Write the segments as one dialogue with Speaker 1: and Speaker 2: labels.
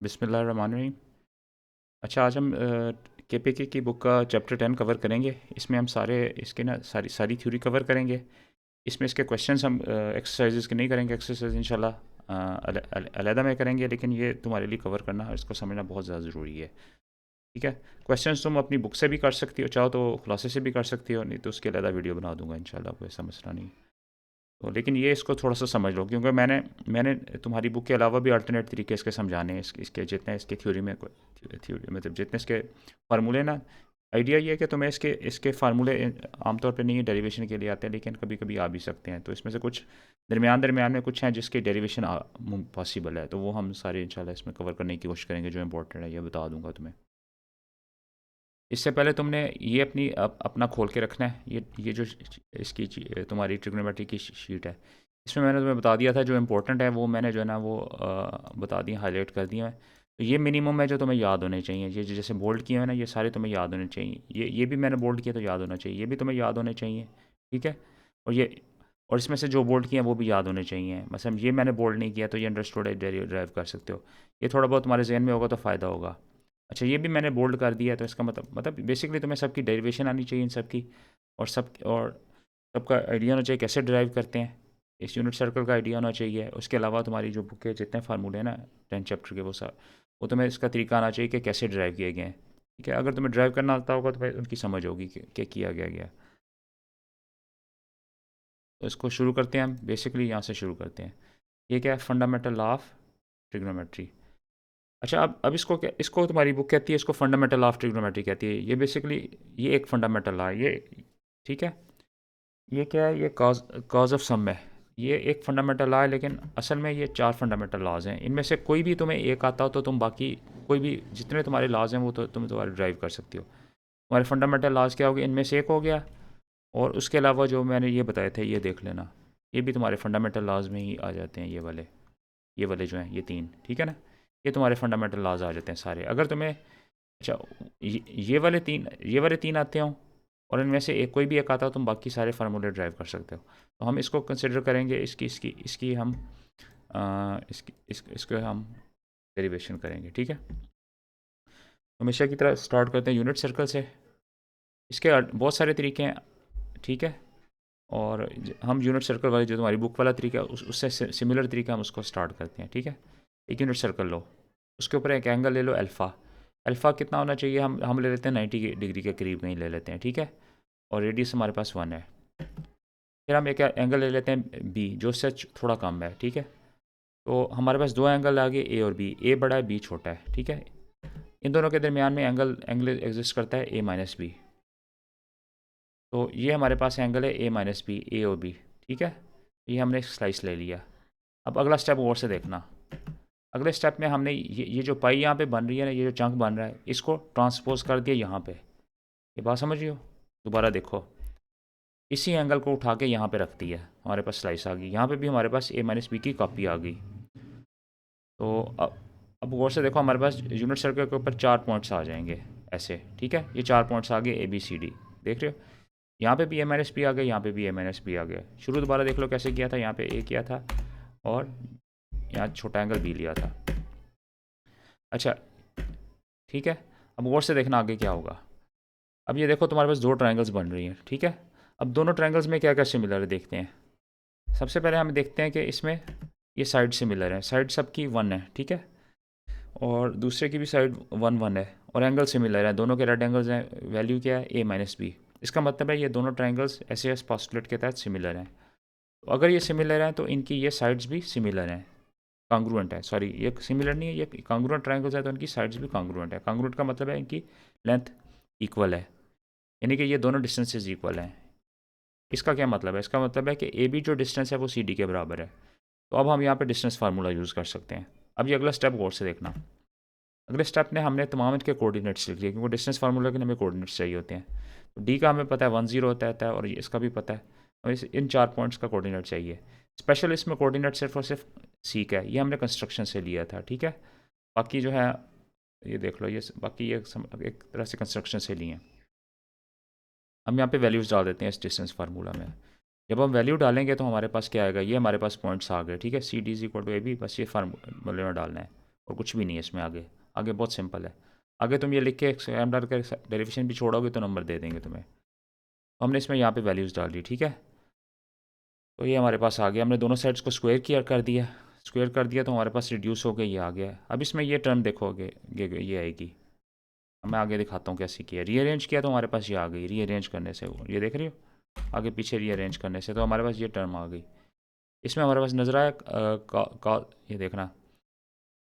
Speaker 1: बिस्मिल्लाहिर्रहमानिर्रहीम। अच्छा, आज हम केपीके की बुक का चैप्टर 10 कवर करेंगे। इसमें हम सारे इसके ना सारी सारी थ्योरी कवर करेंगे। इसमें इसके क्वेश्चंस हम एक्सरसाइजेस के नहीं करेंगे। एक्सरसाइज इंशाल्लाह अलहदा में करेंगे, लेकिन ये तुम्हारे लिए कवर करना और इसको समझना बहुत ज़्यादा ज़रूरी है। ठीक है। क्वेश्चंस तुम अपनी बुक से भी कर सकती हो, चाहो तो खुलासे से भी कर सकती हो, नहीं तो उसके अलहदा वीडियो बना दूंगा इंशाल्लाह, कोई ऐसा मसला नहीं। तो लेकिन ये इसको थोड़ा सा समझ लो, क्योंकि मैंने मैंने तुम्हारी बुक के अलावा भी अल्टरनेट तरीके इसके समझाने हैं। इसके जितने इसके थ्योरी में थ्योरी मतलब जितने इसके फार्मूले ना, आइडिया ये है कि तुम्हें इसके इसके फार्मूले आमतौर पे नहीं डेरिवेशन के लिए आते हैं, लेकिन कभी कभी आ भी सकते हैं। तो इसमें से कुछ दरमियान दरमियान में कुछ हैं जिसके डेरिवेशन पॉसिबल है, तो वो हम सारे इंशाल्लाह इसमें कवर करने की कोशिश करेंगे। जो इंपॉर्टेंट है ये बता दूंगा तुम्हें। इससे पहले तुमने ये अपना खोल के रखना है। ये जो इसकी तुम्हारी ट्रिग्नोमेट्री की शीट है, इसमें मैंने तुम्हें बता दिया था जो इंपॉर्टेंट है वो मैंने जो है ना वो बता दिया, हाईलाइट कर दिया है। तो ये मिनिमम है जो तुम्हें याद होने चाहिए। ये जैसे बोल्ड किए हैं ना, ये सारे तुम्हें याद होने चाहिए। ये भी मैंने बोल्ड किया तो याद होना चाहिए, ये भी तुम्हें याद होने चाहिए। ठीक है। और ये और इसमें से जो बोल्ड किए हैं वो भी याद होने चाहिए। मतलब ये मैंने बोल्ड नहीं किया तो ये अंडरस्टूड ड्राइव कर सकते हो। ये थोड़ा बहुत तुम्हारे जहन में होगा तो फ़ायदा होगा। अच्छा, ये भी मैंने बोल्ड कर दिया, तो इसका मतलब बेसिकली तुम्हें सबकी डेरिवेशन आनी चाहिए इन सबकी। और सबका आइडिया होना चाहिए कैसे ड्राइव करते हैं। इस यूनिट सर्कल का आइडिया होना चाहिए। उसके अलावा तुम्हारी जो बुक के जितने फार्मूले हैं ना 10 चैप्टर के, वो तुम्हें इसका तरीका आना चाहिए कि कैसे ड्राइव किए गए हैं। ठीक है। अगर तुम्हें ड्राइव करना आता होगा तो फिर उनकी समझ होगी कि किया गया। तो इसको शुरू करते हैं हम। बेसिकली यहाँ से शुरू करते हैं। ये क्या है? Fundamental law of trigonometry. अच्छा, अब इसको तुम्हारी बुक कहती है, इसको फंडामेंटल ऑफ ट्रिग्नोमेट्री कहती है। ये बेसिकली ये एक फंडामेंटल लॉ है ये। ठीक है। ये क्या है? ये कॉज ऑफ सम है। ये एक फंडामेंटल लॉ है, लेकिन असल में ये 4 फंडामेंटल लॉज हैं। इनमें से कोई भी तुम्हें एक आता हो तो तुम बाकी कोई भी जितने तुम्हारे लॉज हैं वो तो तुम तुम्हारे ड्राइव कर सकते हो। तुम्हारे फंडामेंटल लॉज क्या हो गए? इनमें से एक हो गया। और उसके अलावा जो मैंने ये बताए थे ये देख लेना, ये भी तुम्हारे फंडामेंटल लॉज में ही आ जाते हैं। ये वाले जो हैं ये 3। ठीक है ना। ये तुम्हारे फंडामेंटल लॉज आ जाते हैं सारे। अगर तुम्हें अच्छा ये वाले तीन आते हो और इनमें से एक कोई भी एक आता हो, तुम बाकी सारे फार्मूले ड्राइव कर सकते हो। तो हम इसको कंसिडर करेंगे, इसकी हम इसको हम डेरिवेशन करेंगे। ठीक है। हमेशा की तरह स्टार्ट करते हैं यूनिट सर्कल से। इसके बहुत सारे तरीके हैं। ठीक है। और हम यूनिट सर्कल वाले जो तुम्हारी बुक वाला तरीका है उससे सिमिलर तरीका हम उसको स्टार्ट करते हैं। ठीक है। एक यूनिट सर्कल लो, उसके ऊपर एक एंगल ले लो अल्फ़ा। अल्फ़ा कितना होना चाहिए? हम ले लेते हैं 90 डिग्री के करीब कहीं ले लेते हैं। ठीक है। और रेडियस हमारे पास 1 है। फिर हम एक एंगल ले लेते हैं बी, जो उससे थोड़ा कम है। ठीक है। तो हमारे पास 2 एंगल आ गए, ए और बी। ए बड़ा है, बी छोटा है। ठीक है। इन दोनों के दरमियान में एंगल एग्जिस्ट करता है ए माइनस बी। तो ये हमारे पास एंगल है ए माइनस बी, ए और बी। ठीक है। ये हमने एक स्लाइस ले लिया। अब अगला स्टेप गौर से देखना। अगले स्टेप में हमने ये जो पाई यहाँ पे बन रही है ना, ये जो चंक बन रहा है, इसको ट्रांसपोज कर दिया यहाँ पे। ये बात समझ रही हो? दोबारा देखो, इसी एंगल को उठा के यहाँ पे रख दिया, हमारे पास स्लाइस आ गई। यहाँ पे भी हमारे पास ए माइनस बी की कॉपी आ गई। तो अब गौर से देखो, हमारे पास यूनिट सर्कल के ऊपर 4 पॉइंट्स आ जाएंगे ऐसे। ठीक है। ये 4 पॉइंट्स आ गए ए बी सी डी। देख रहे हो? यहाँ पे भी ए माइनस बी आ गया, यहाँ पे भी ए माइनस बी आ गया। शुरू दोबारा देख लो कैसे किया था। यहाँ पे ए किया था और यहाँ छोटा एंगल बी लिया था। अच्छा, ठीक है। अब गौर से देखना आगे क्या होगा। अब ये देखो, तुम्हारे पास 2 ट्रायंगल्स बन रही हैं। ठीक है। अब दोनों ट्रायंगल्स में क्या क्या सिमिलर है देखते हैं। सबसे पहले हम देखते हैं कि इसमें ये साइड सिमिलर है, साइड सबकी 1 है। ठीक है। और दूसरे की भी साइड 1 1 है और एंगल सिमिलर है। दोनों के रेड एंगल्स हैं। वैल्यू क्या है? ए माइनस बी। इसका मतलब है ये दोनों ट्रायंगल्स एस एस पॉस्टुलेट के तहत सिमिलर हैं। तो अगर ये सिमिलर हैं तो इनकी ये साइड्स भी सिमिलर हैं, कांग्रुएंट है। सॉरी, ये सिमिलर नहीं है, ये कांग्रुएंट ट्रायंगल्स है तो इनकी साइड्स भी कांग्रुएंट है। कांग्रुएंट का मतलब है इनकी लेंथ इक्वल है, यानी कि ये दोनों डिस्टेंसेज इक्वल हैं। इसका क्या मतलब है? इसका मतलब है कि ए बी जो डिस्टेंस है वो सी डी के बराबर है। तो अब हम यहाँ पे डिस्टेंस फार्मूला यूज़ कर सकते हैं। अब ये अगला स्टेप गौर से देखना। अगले स्टेप में हमने तमाम इनके कोऑर्डिनेट्स लिख लिए, क्योंकि डिस्टेंस फार्मूला के लिए हमें कोऑर्डिनेट्स चाहिए होते हैं। तो डी का हमें पता है 10 होता है और इसका भी पता है। हमें इन 4 पॉइंट्स का कोऑर्डिनेट चाहिए। स्पेशल इसमें कोऑर्डिनेट सिर्फ और सिर्फ सी का है। ये हमने कंस्ट्रक्शन से लिया था। ठीक है। बाकी जो है ये देख लो, ये बाकी ये एक तरह से कंस्ट्रक्शन से लिए हैं। हम यहाँ पे वैल्यूज़ डाल देते हैं इस डिस्टेंस फार्मूला में। जब हम वैल्यू डालेंगे तो हमारे पास क्या आएगा? ये हमारे पास पॉइंट्स आ गए। ठीक है। C D is equal to A B, बस ये फार्मूले में डालना है और कुछ भी नहीं है इसमें आगे। आगे बहुत सिंपल है। आगे तुम ये लिख के डाल कर डेरिवेशन भी छोड़ोगे तो नंबर दे देंगे तुम्हें। तो हमने इसमें यहाँ पे वैल्यूज़ डाल दी, ठीक है। तो ये हमारे पास आ गया, हमने दोनों साइड्स को स्क्वायर किया कर दिया, स्क्वायर कर दिया तो हमारे पास रिड्यूस हो गया, ये आ गया। अब इसमें ये टर्म देखोगे ये आएगी। मैं आगे दिखाता हूँ कैसे किया। रीअरेंज किया तो हमारे पास ये आ गई, रीअरेंज करने से, ये देख रही हो आगे पीछे रीअरेंज करने से तो हमारे पास ये टर्म आ गई। इसमें हमारे पास नज़र आया ये देखना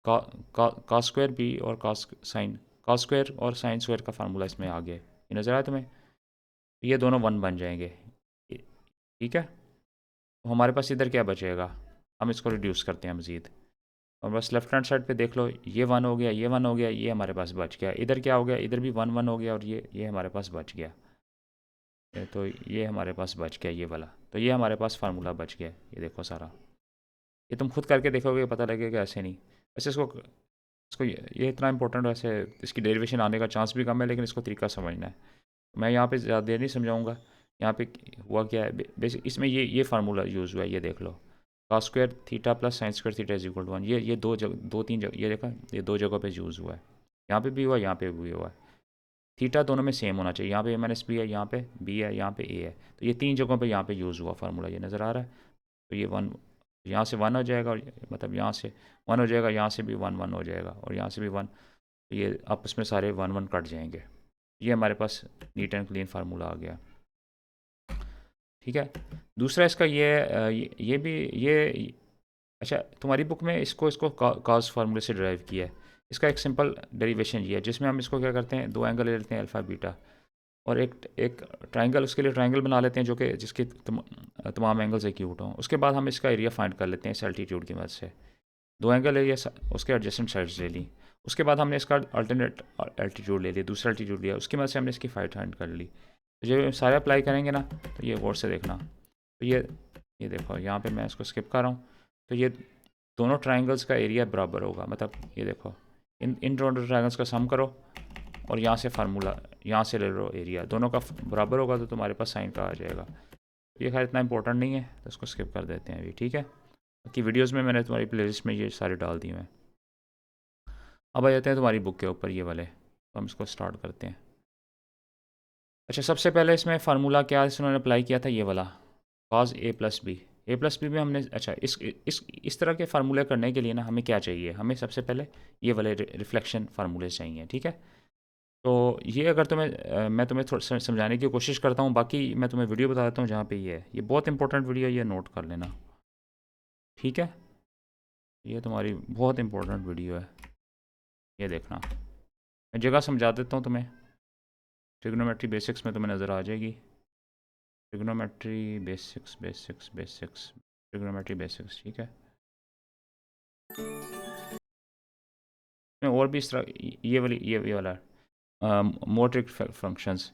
Speaker 1: कॉस स्क्वायर बी और कॉस स्क्वायर और साइन स्क्वायर का फार्मूला इसमें आ गया। ये नज़र आया तुम्हें? ये दोनों वन बन जाएंगे, ठीक है। तो हमारे पास इधर क्या बचेगा, हम इसको रिड्यूस करते हैं मज़ीद। और बस लेफ्ट हैंड साइड पे देख लो, ये वन हो गया, ये वन हो गया, ये हमारे पास बच गया। इधर क्या हो गया, इधर भी वन वन हो गया और ये हमारे पास बच गया। तो ये हमारे पास बच गया ये वाला। तो ये हमारे पास फार्मूला बच गया, ये देखो सारा। ये तुम खुद करके देखोगे पता लगेगा, ऐसे नहीं। वैसे इसको ये इतना इंपॉर्टेंट, वैसे इसकी डेरिवेशन आने का चांस भी कम है, लेकिन इसको तरीका समझना है। मैं यहाँ पे ज़्यादा देर नहीं समझाऊंगा। यहाँ पे हुआ क्या है बेसिक, इसमें ये फार्मूला यूज़ हुआ है, ये देख लो। Cos square theta plus sine square theta is equal to 1। ये दो तीन जगह, ये देखा, ये दो जगहों पे यूज़ हुआ है। यहाँ पे भी हुआ, यहाँ पे भी हुआ है। थीटा दोनों में सेम होना चाहिए, यहाँ पे माइनस बी है, यहाँ पे बी है, यहाँ पे ए है। तो ये तीन जगहों पे यहाँ पे यूज़ हुआ फार्मूला, ये नज़र आ रहा है। तो ये वन, यहाँ से वन हो जाएगा, और मतलब यहाँ से वन हो जाएगा, यहाँ से भी वन वन हो जाएगा, और यहाँ से भी वन। तो ये आपस में सारे वन वन कट जाएंगे। ये हमारे पास नीट एंड क्लीन फार्मूला आ गया, ठीक है। दूसरा इसका ये भी ये, अच्छा तुम्हारी बुक में इसको कॉस फार्मूले से ड्राइव किया है। इसका एक सिंपल डेरिवेशन ये है, जिसमें हम इसको क्या करते हैं, दो एंगल ले लेते हैं अल्फ़ा बीटा, और एक ट्राइंगल, उसके लिए ट्राइंगल बना लेते हैं जो कि जिसके तमाम एंगल्स एक्यूट हों। उसके बाद हम इसका एरिया फाइंड कर लेते हैं इस एल्टीट्यूड की मदद से। दो एंगल ले लिया, उसके एडजेसेंट साइड्स ले ली। उसके बाद हमने इसका अल्टरनेट एल्टीट्यूड ले लिया, दूसरा एल्टीट्यूड लिया, उसकी मदद से हमने इसकी फाइंड कर ली। तो जब सारे अप्लाई करेंगे ना, तो ये गौर से देखना। तो ये देखो, यहाँ पे मैं इसको स्किप कर रहा हूँ। तो ये दोनों ट्राइंगल्स का एरिया बराबर होगा, मतलब ये देखो, इन दोनों ट्राइंगल्स का सम करो और यहाँ से फार्मूला, यहाँ से ले लो एरिया, दोनों का बराबर होगा तो तुम्हारे पास साइन का आ जाएगा। ये खैर इतना इंपॉर्टेंट नहीं है, तो इसको स्किप कर देते हैं अभी, ठीक है। बाकी वीडियोज़ में मैंने तुम्हारी प्लेलिस्ट में ये सारे डाल दिए हैं। अब आ जाते हैं तुम्हारी बुक के ऊपर ये वाले, तो हम इसको स्टार्ट करते हैं। अच्छा, सबसे पहले इसमें फार्मूला क्या इन्होंने अप्लाई किया था, ये वाला कॉज ए प्लस बी में हमने, अच्छा इस तरह के फार्मूले करने के लिए ना हमें क्या चाहिए, हमें सबसे पहले ये वाले रिफ्लेक्शन फार्मूले चाहिए, ठीक है। तो ये अगर मैं तुम्हें थोड़ा समझाने की कोशिश करता हूँ, बाकी मैं तुम्हें वीडियो बता देता हूँ जहाँ पे ये है। ये बहुत इंपॉर्टेंट वीडियो है, ये नोट कर लेना, ठीक है। ये तुम्हारी बहुत इंपॉर्टेंट वीडियो है, ये देखना। मैं जगह समझा देता हूँ तुम्हें। ट्रिग्नोमेट्री बेसिक्स में तुम्हें नज़र आ जाएगी, ट्रिग्नोमेट्री बेसिक्स, ट्रिग्नोमेट्री बेसिक्स, ठीक है। मैं और भी इस तरह ये वाला मोट्रिक फंक्शंस,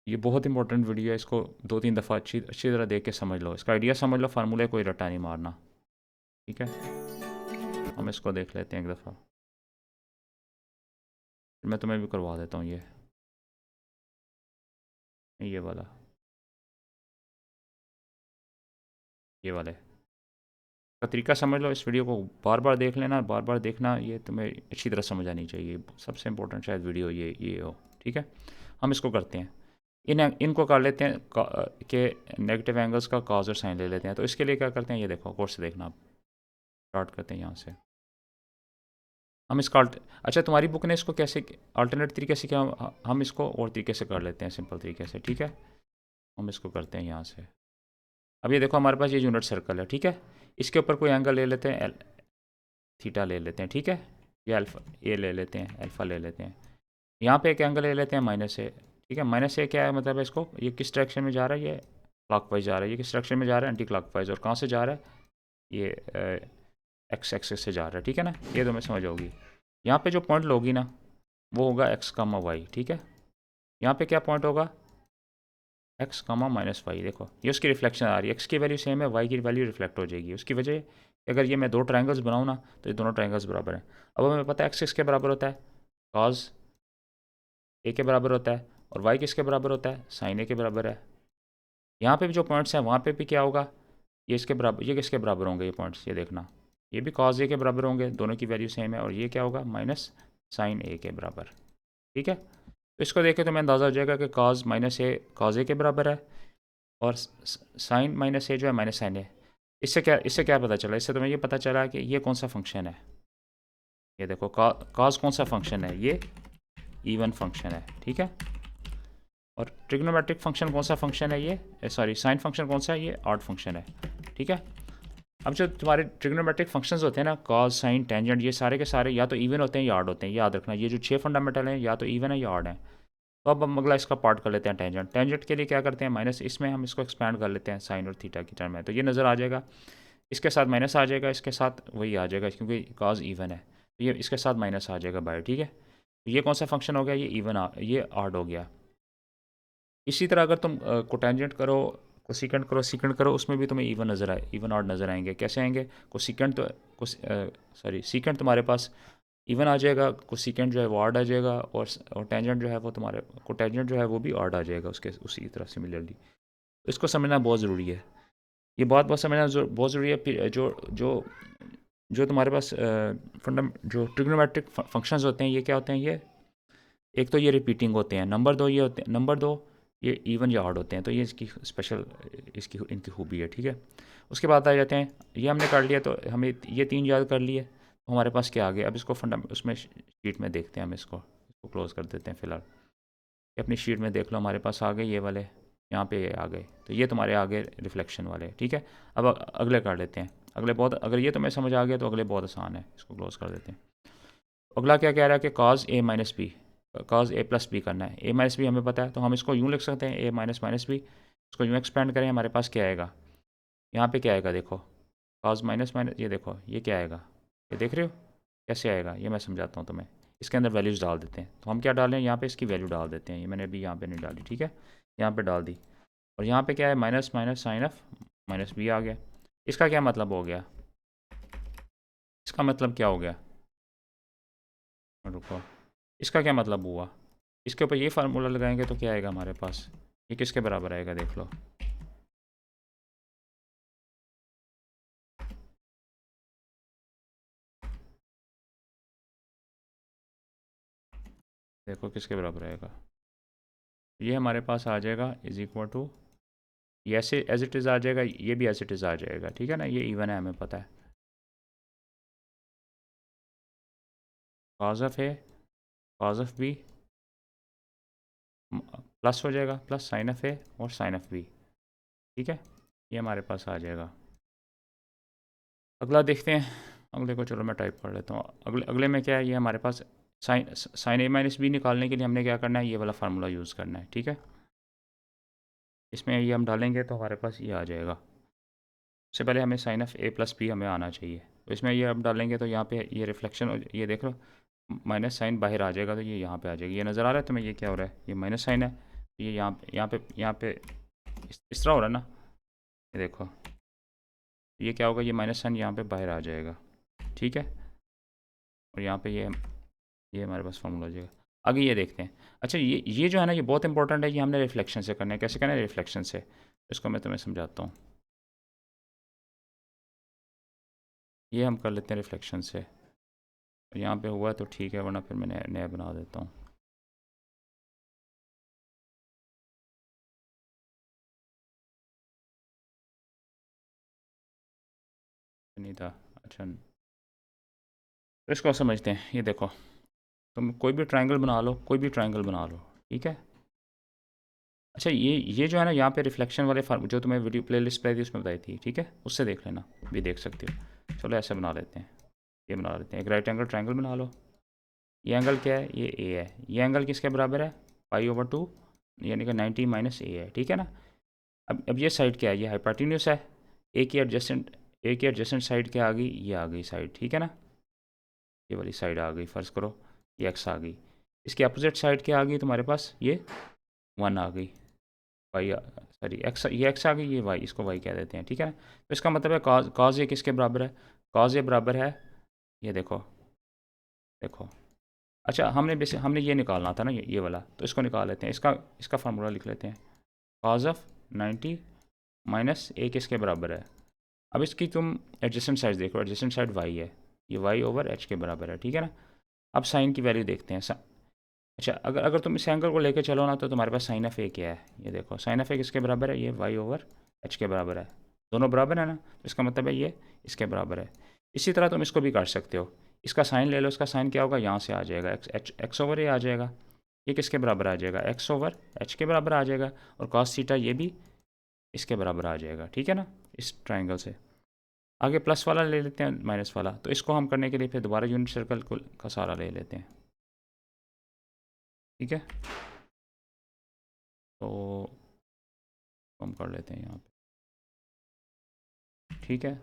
Speaker 1: ये बहुत इंपॉर्टेंट वीडियो है। इसको दो तीन दफ़ा अच्छी तरह देख के समझ लो, इसका आइडिया समझ लो, फार्मूले कोई रट्टा नहीं मारना, ठीक है। हम इसको देख लेते हैं एक दफ़ा, मैं तुम्हें भी करवा देता हूँ ये वाला, ये वाले का तरीका समझ लो। इस वीडियो को बार बार देख लेना, बार बार देखना, ये तुम्हें अच्छी तरह समझ आनी चाहिए। सबसे इंपॉर्टेंट शायद वीडियो ये हो, ठीक है। हम इसको करते हैं, इनको कर लेते हैं कि नेगेटिव एंगल्स का कॉज और साइन ले लेते हैं। तो इसके लिए क्या करते हैं, ये देखो कोर्स देखना, आप स्टार्ट करते हैं यहाँ से। हम इसका अच्छा तुम्हारी बुक ने इसको कैसे अल्टरनेट तरीके से क्या, हम इसको और तरीके से कर लेते हैं, सिंपल तरीके से, ठीक है। हम इसको करते हैं यहाँ से। अब ये देखो हमारे पास ये यूनिट सर्कल है, ठीक है। इसके ऊपर कोई एंगल ले लेते हैं, थीटा ले लेते हैं, ठीक है। या अल्फ़ा ए ले लेते हैं, अल्फ़ा ले लेते हैं। यहाँ पे एक एंगल ले लेते हैं माइनस ए, ठीक है। माइनस ए क्या है, मतलब इसको, ये किस डायरेक्शन में जा रहा है, ये क्लॉकवाइज जा रहा है। ये किस डायरेक्शन में जा रहा है, एंटी क्लॉकवाइज। और कहाँ से जा रहा है, ये एक्स एक्सिस से जा रहा है, ठीक है ना। ये तो मैं समझ होगी। यहाँ पे जो पॉइंट लोगी ना, वो होगा एक्स कामा वाई, ठीक है। यहाँ पे क्या पॉइंट होगा, एक्स कामा माइनस वाई। देखो ये उसकी रिफ्लेक्शन आ रही है, एक्स की वैल्यू सेम है, वाई की वैल्यू रिफ्लेक्ट हो जाएगी। उसकी वजह, अगर ये मैं दो ट्रायंगल्स बनाऊँ ना, तो ये दोनों ट्रायंगल्स बराबर हैं। अब हमें पता है एक्स किसके बराबर होता है, कॉज ए के बराबर होता है, और वाई किसके बराबर होता है, साइन ए के बराबर है। यहाँ पे भी जो पॉइंट्स हैं वहाँ पे भी क्या होगा, ये इसके बराबर, ये किसके बराबर होंगे ये पॉइंट्स, ये देखना, ये भी कॉज ए के बराबर होंगे, दोनों की वैल्यू सेम है, और ये क्या होगा माइनस साइन ए के बराबर। ठीक है, तो इसको देखें तो मैं अंदाज़ा हो जाएगा कि कॉज माइनस ए कॉज ए के बराबर है, और साइन माइनस ए जो है माइनस साइन ए। इससे क्या पता चला, इससे तुम्हें ये पता चला कि ये कौन सा फंक्शन है। ये देखो कॉज कौन सा फंक्शन है, ये इवन फंक्शन है। ठीक है, और ट्रिग्नोमेट्रिक फंक्शन कौन सा फंक्शन है, ये सॉरी साइन फंक्शन कौन सा है, ये ऑड फंक्शन है। ठीक है, अब जो तुम्हारे ट्रिग्नोमेट्रिक फंक्शंस होते हैं ना, कॉज साइन टेंजेंट, ये सारे के सारे या तो इवन होते हैं या ऑड होते हैं, याद रखना। ये जो 6 फंडामेंटल हैं या तो इवन है या ऑड है। तो अब हम अगला इसका पार्ट कर लेते हैं टेंजेंट। टेंजेंट के लिए क्या करते हैं, माइनस, इसमें हम इसको एक्सपैंड कर लेते हैं साइन और थीटा की टर्म में, तो ये नज़र आ जाएगा। इसके साथ माइनस आ जाएगा, इसके साथ वही आ जाएगा क्योंकि कॉज इवन है, तो ये इसके साथ माइनस आ जाएगा बाहर। ठीक है, तो ये कौन सा फंक्शन हो गया, ये इवन, ये ऑड हो गया। इसी तरह अगर तुम कोटेंजेंट करो, कोसिकेंट करो, सीकेंट करो, उसमें भी तुम्हें इवन नज़र आए, इवन ऑड नज़र आएंगे। कैसे आएंगे, कोसिकेंट तो सीकेंट तुम्हारे पास इवन आ जाएगा, कोसिकेंट जो है वो ऑड आ जाएगा, और टेंजेंट जो है वो तुम्हारे कोटेंजेंट जो है वो भी ऑड आ जाएगा उसके उसी तरह सिमिलरली। तो इसको समझना बहुत ज़रूरी है, ये बहुत समझना बहुत ज़रूरी है। जो जो जो तुम्हारे पास जो ट्रिग्नोमेट्रिक फंक्शंस होते हैं, ये क्या होते हैं, ये एक तो ये रिपीटिंग होते हैं, नंबर दो ये इवन या ऑड होते हैं। तो ये इसकी स्पेशल इनकी खूबी है। ठीक है, उसके बाद आ जाते हैं, ये हमने कर लिया, तो हमें ये 3 याद कर लिए, तो हमारे पास क्या आ गया। अब इसको उसमें शीट में देखते हैं, हम इसको क्लोज़ कर देते हैं फ़िलहाल। अपनी शीट में देख लो, हमारे पास आ गए ये वाले, यहाँ पे ये आ गए, तो ये तुम्हारे आ गए रिफ्लेक्शन वाले। ठीक है, अब अगले कर लेते हैं। अगले बहुत, अगर ये तुम्हें समझ आ गया तो अगले बहुत आसान है, इसको क्लोज़ कर देते हैं। अगला क्या कह रहा है कि कॉज ए माइनस बी, कॉज ए प्लस बी करना है। ए माइनस बी हमें पता है, तो हम इसको यूँ लिख सकते हैं, ए माइनस माइनस बी। इसको यूँ एक्सपेंड करें, हमारे पास क्या आएगा, यहाँ पे क्या आएगा, देखो कॉज माइनस माइनस, ये देखो ये क्या आएगा, ये देख रहे हो कैसे आएगा, ये मैं समझाता हूँ तुम्हें। इसके अंदर वैल्यूज़ डाल देते हैं, तो हम क्या डालें, यहाँ पे इसकी वैल्यू डाल देते हैं। ये मैंने अभी यहाँ पे नहीं डाली, ठीक है, यहाँ पे डाल दी। और यहाँ पे क्या है, minus minus sine of minus B आ गया। इसका क्या मतलब हो गया, इसका मतलब क्या हो गया, रुको, इसका क्या मतलब हुआ, इसके ऊपर ये फार्मूला लगाएंगे तो क्या आएगा हमारे पास, ये किसके बराबर आएगा, देख लो। देखो किसके बराबर आएगा, ये हमारे पास आ जाएगा इज इक्वल टू, ये ऐसे एज इट इज़ आ जाएगा, ये भी एज इट इज़ आ जाएगा। ठीक है ना, ये इवन है, हमें पता है। Cos of A cos of B plus हो जाएगा, प्लस साइन ऑफ ए और साइन ऑफ बी। ठीक है, ये हमारे पास आ जाएगा। अगला देखते हैं, अगले को चलो मैं टाइप कर लेता हूँ। अगले में क्या है, ये हमारे पास साइन ए माइनस बी निकालने के लिए हमने क्या करना है, ये वाला फार्मूला यूज़ करना है। ठीक है, इसमें ये हम डालेंगे तो हमारे पास ये आ जाएगा। सबसे पहले हमें sine of A plus B हमें आना चाहिए, तो इसमें ये अब डालेंगे तो यहाँ पे ये रिफ्लेक्शन, ये देख लो माइनस साइन बाहर आ जाएगा, तो ये यहाँ पे आ जाएगी। ये नज़र आ रहा है तुम्हें, ये क्या हो रहा है, ये माइनस साइन है, तो ये यहाँ पे इस तरह हो रहा है ना, ये देखो ये क्या होगा, ये माइनस साइन यहाँ पे बाहर आ जाएगा। ठीक है, और यहाँ पे ये हमारे पास फॉर्मूला हो जाएगा। आगे ये देखते हैं। अच्छा, ये जो है ना, ये बहुत इंपॉर्टेंट है, ये हमने रिफ्लेक्शन से करना है। कैसे करना है, रिफ्लेक्शन से, इसको मैं तुम्हें समझाता हूँ। ये हम कर लेते हैं रिफ्लेक्शन से, यहाँ पे हुआ तो ठीक है, वरना फिर मैं नया बना देता हूँ। नहीं था, अच्छा, तो इसको समझते हैं। ये देखो, तुम कोई भी ट्रायंगल बना लो, कोई भी ट्रायंगल बना लो, ठीक है। अच्छा, ये जो है ना, यहाँ पे रिफ्लेक्शन वाले फार्म जो तुम्हें वीडियो प्लेलिस्ट पे थी उसमें बताई थी, ठीक है, उससे देख लेना, भी देख सकते हो। चलो ऐसे बना लेते हैं, ये बना लेते हैं, एक राइट एंगल ट्रायंगल बना लो। ये एंगल क्या है, ये ए है। ये एंगल किसके बराबर है, पाई/2, यानी कि 90 माइनस ए है। ठीक है ना, अब ये साइड क्या है, ये हाइपोटेन्यूस है। ए की एडजेसेंट साइड क्या आ गई, ये आ गई साइड। ठीक है ना, ये वाली साइड आ गई, फ़र्ज़ करो ये एक्स आ गई। इसकी अपोजिट साइड क्या आ गई तुम्हारे पास, ये 1 आ गई, वाई सॉरी एक्स, ये एक्स आ गई, ये वाई, इसको वाई कह देते हैं। ठीक है ना, तो इसका मतलब है कॉज ए किसके बराबर है, कॉज ए बराबर है, ये देखो देखो। अच्छा, हमने ये निकालना था ना, ये वाला, तो इसको निकाल लेते हैं। इसका फार्मूला लिख लेते हैं। कॉज ऑफ 90 माइनस ए किसके बराबर है, अब इसकी तुम एडजेसेंट साइड देखो, एडजेसेंट साइड वाई है, ये वाई ओवर एच के बराबर है, ठीक है ना। अब साइन की वैल्यू देखते हैं। अच्छा, अगर अगर तुम इस एंगल को लेकर चलो ना, तो तुम्हारे पास साइन ऑफ ए क्या है, ये देखो साइन ऑफ ए किसके बराबर है, ये वाई ओवर एच के बराबर है। दोनों बराबर है ना, तो इसका मतलब है ये इसके बराबर है। इसी तरह तुम इसको भी कर सकते हो, इसका साइन ले लो, इसका साइन क्या होगा, यहाँ से आ जाएगा एक्स ओवर ए आ जाएगा। ये किसके बराबर आ जाएगा, एक्स ओवर एच के बराबर आ जाएगा। और कॉस थीटा ये भी इसके बराबर आ जाएगा, ठीक है ना, इस ट्राइंगल से। आगे प्लस वाला ले लेते हैं, माइनस वाला, तो इसको हम करने के लिए फिर दोबारा यूनिट सर्कल का सहारा ले लेते हैं, ठीक है। तो हम कर लेते हैं यहाँ पे, ठीक है।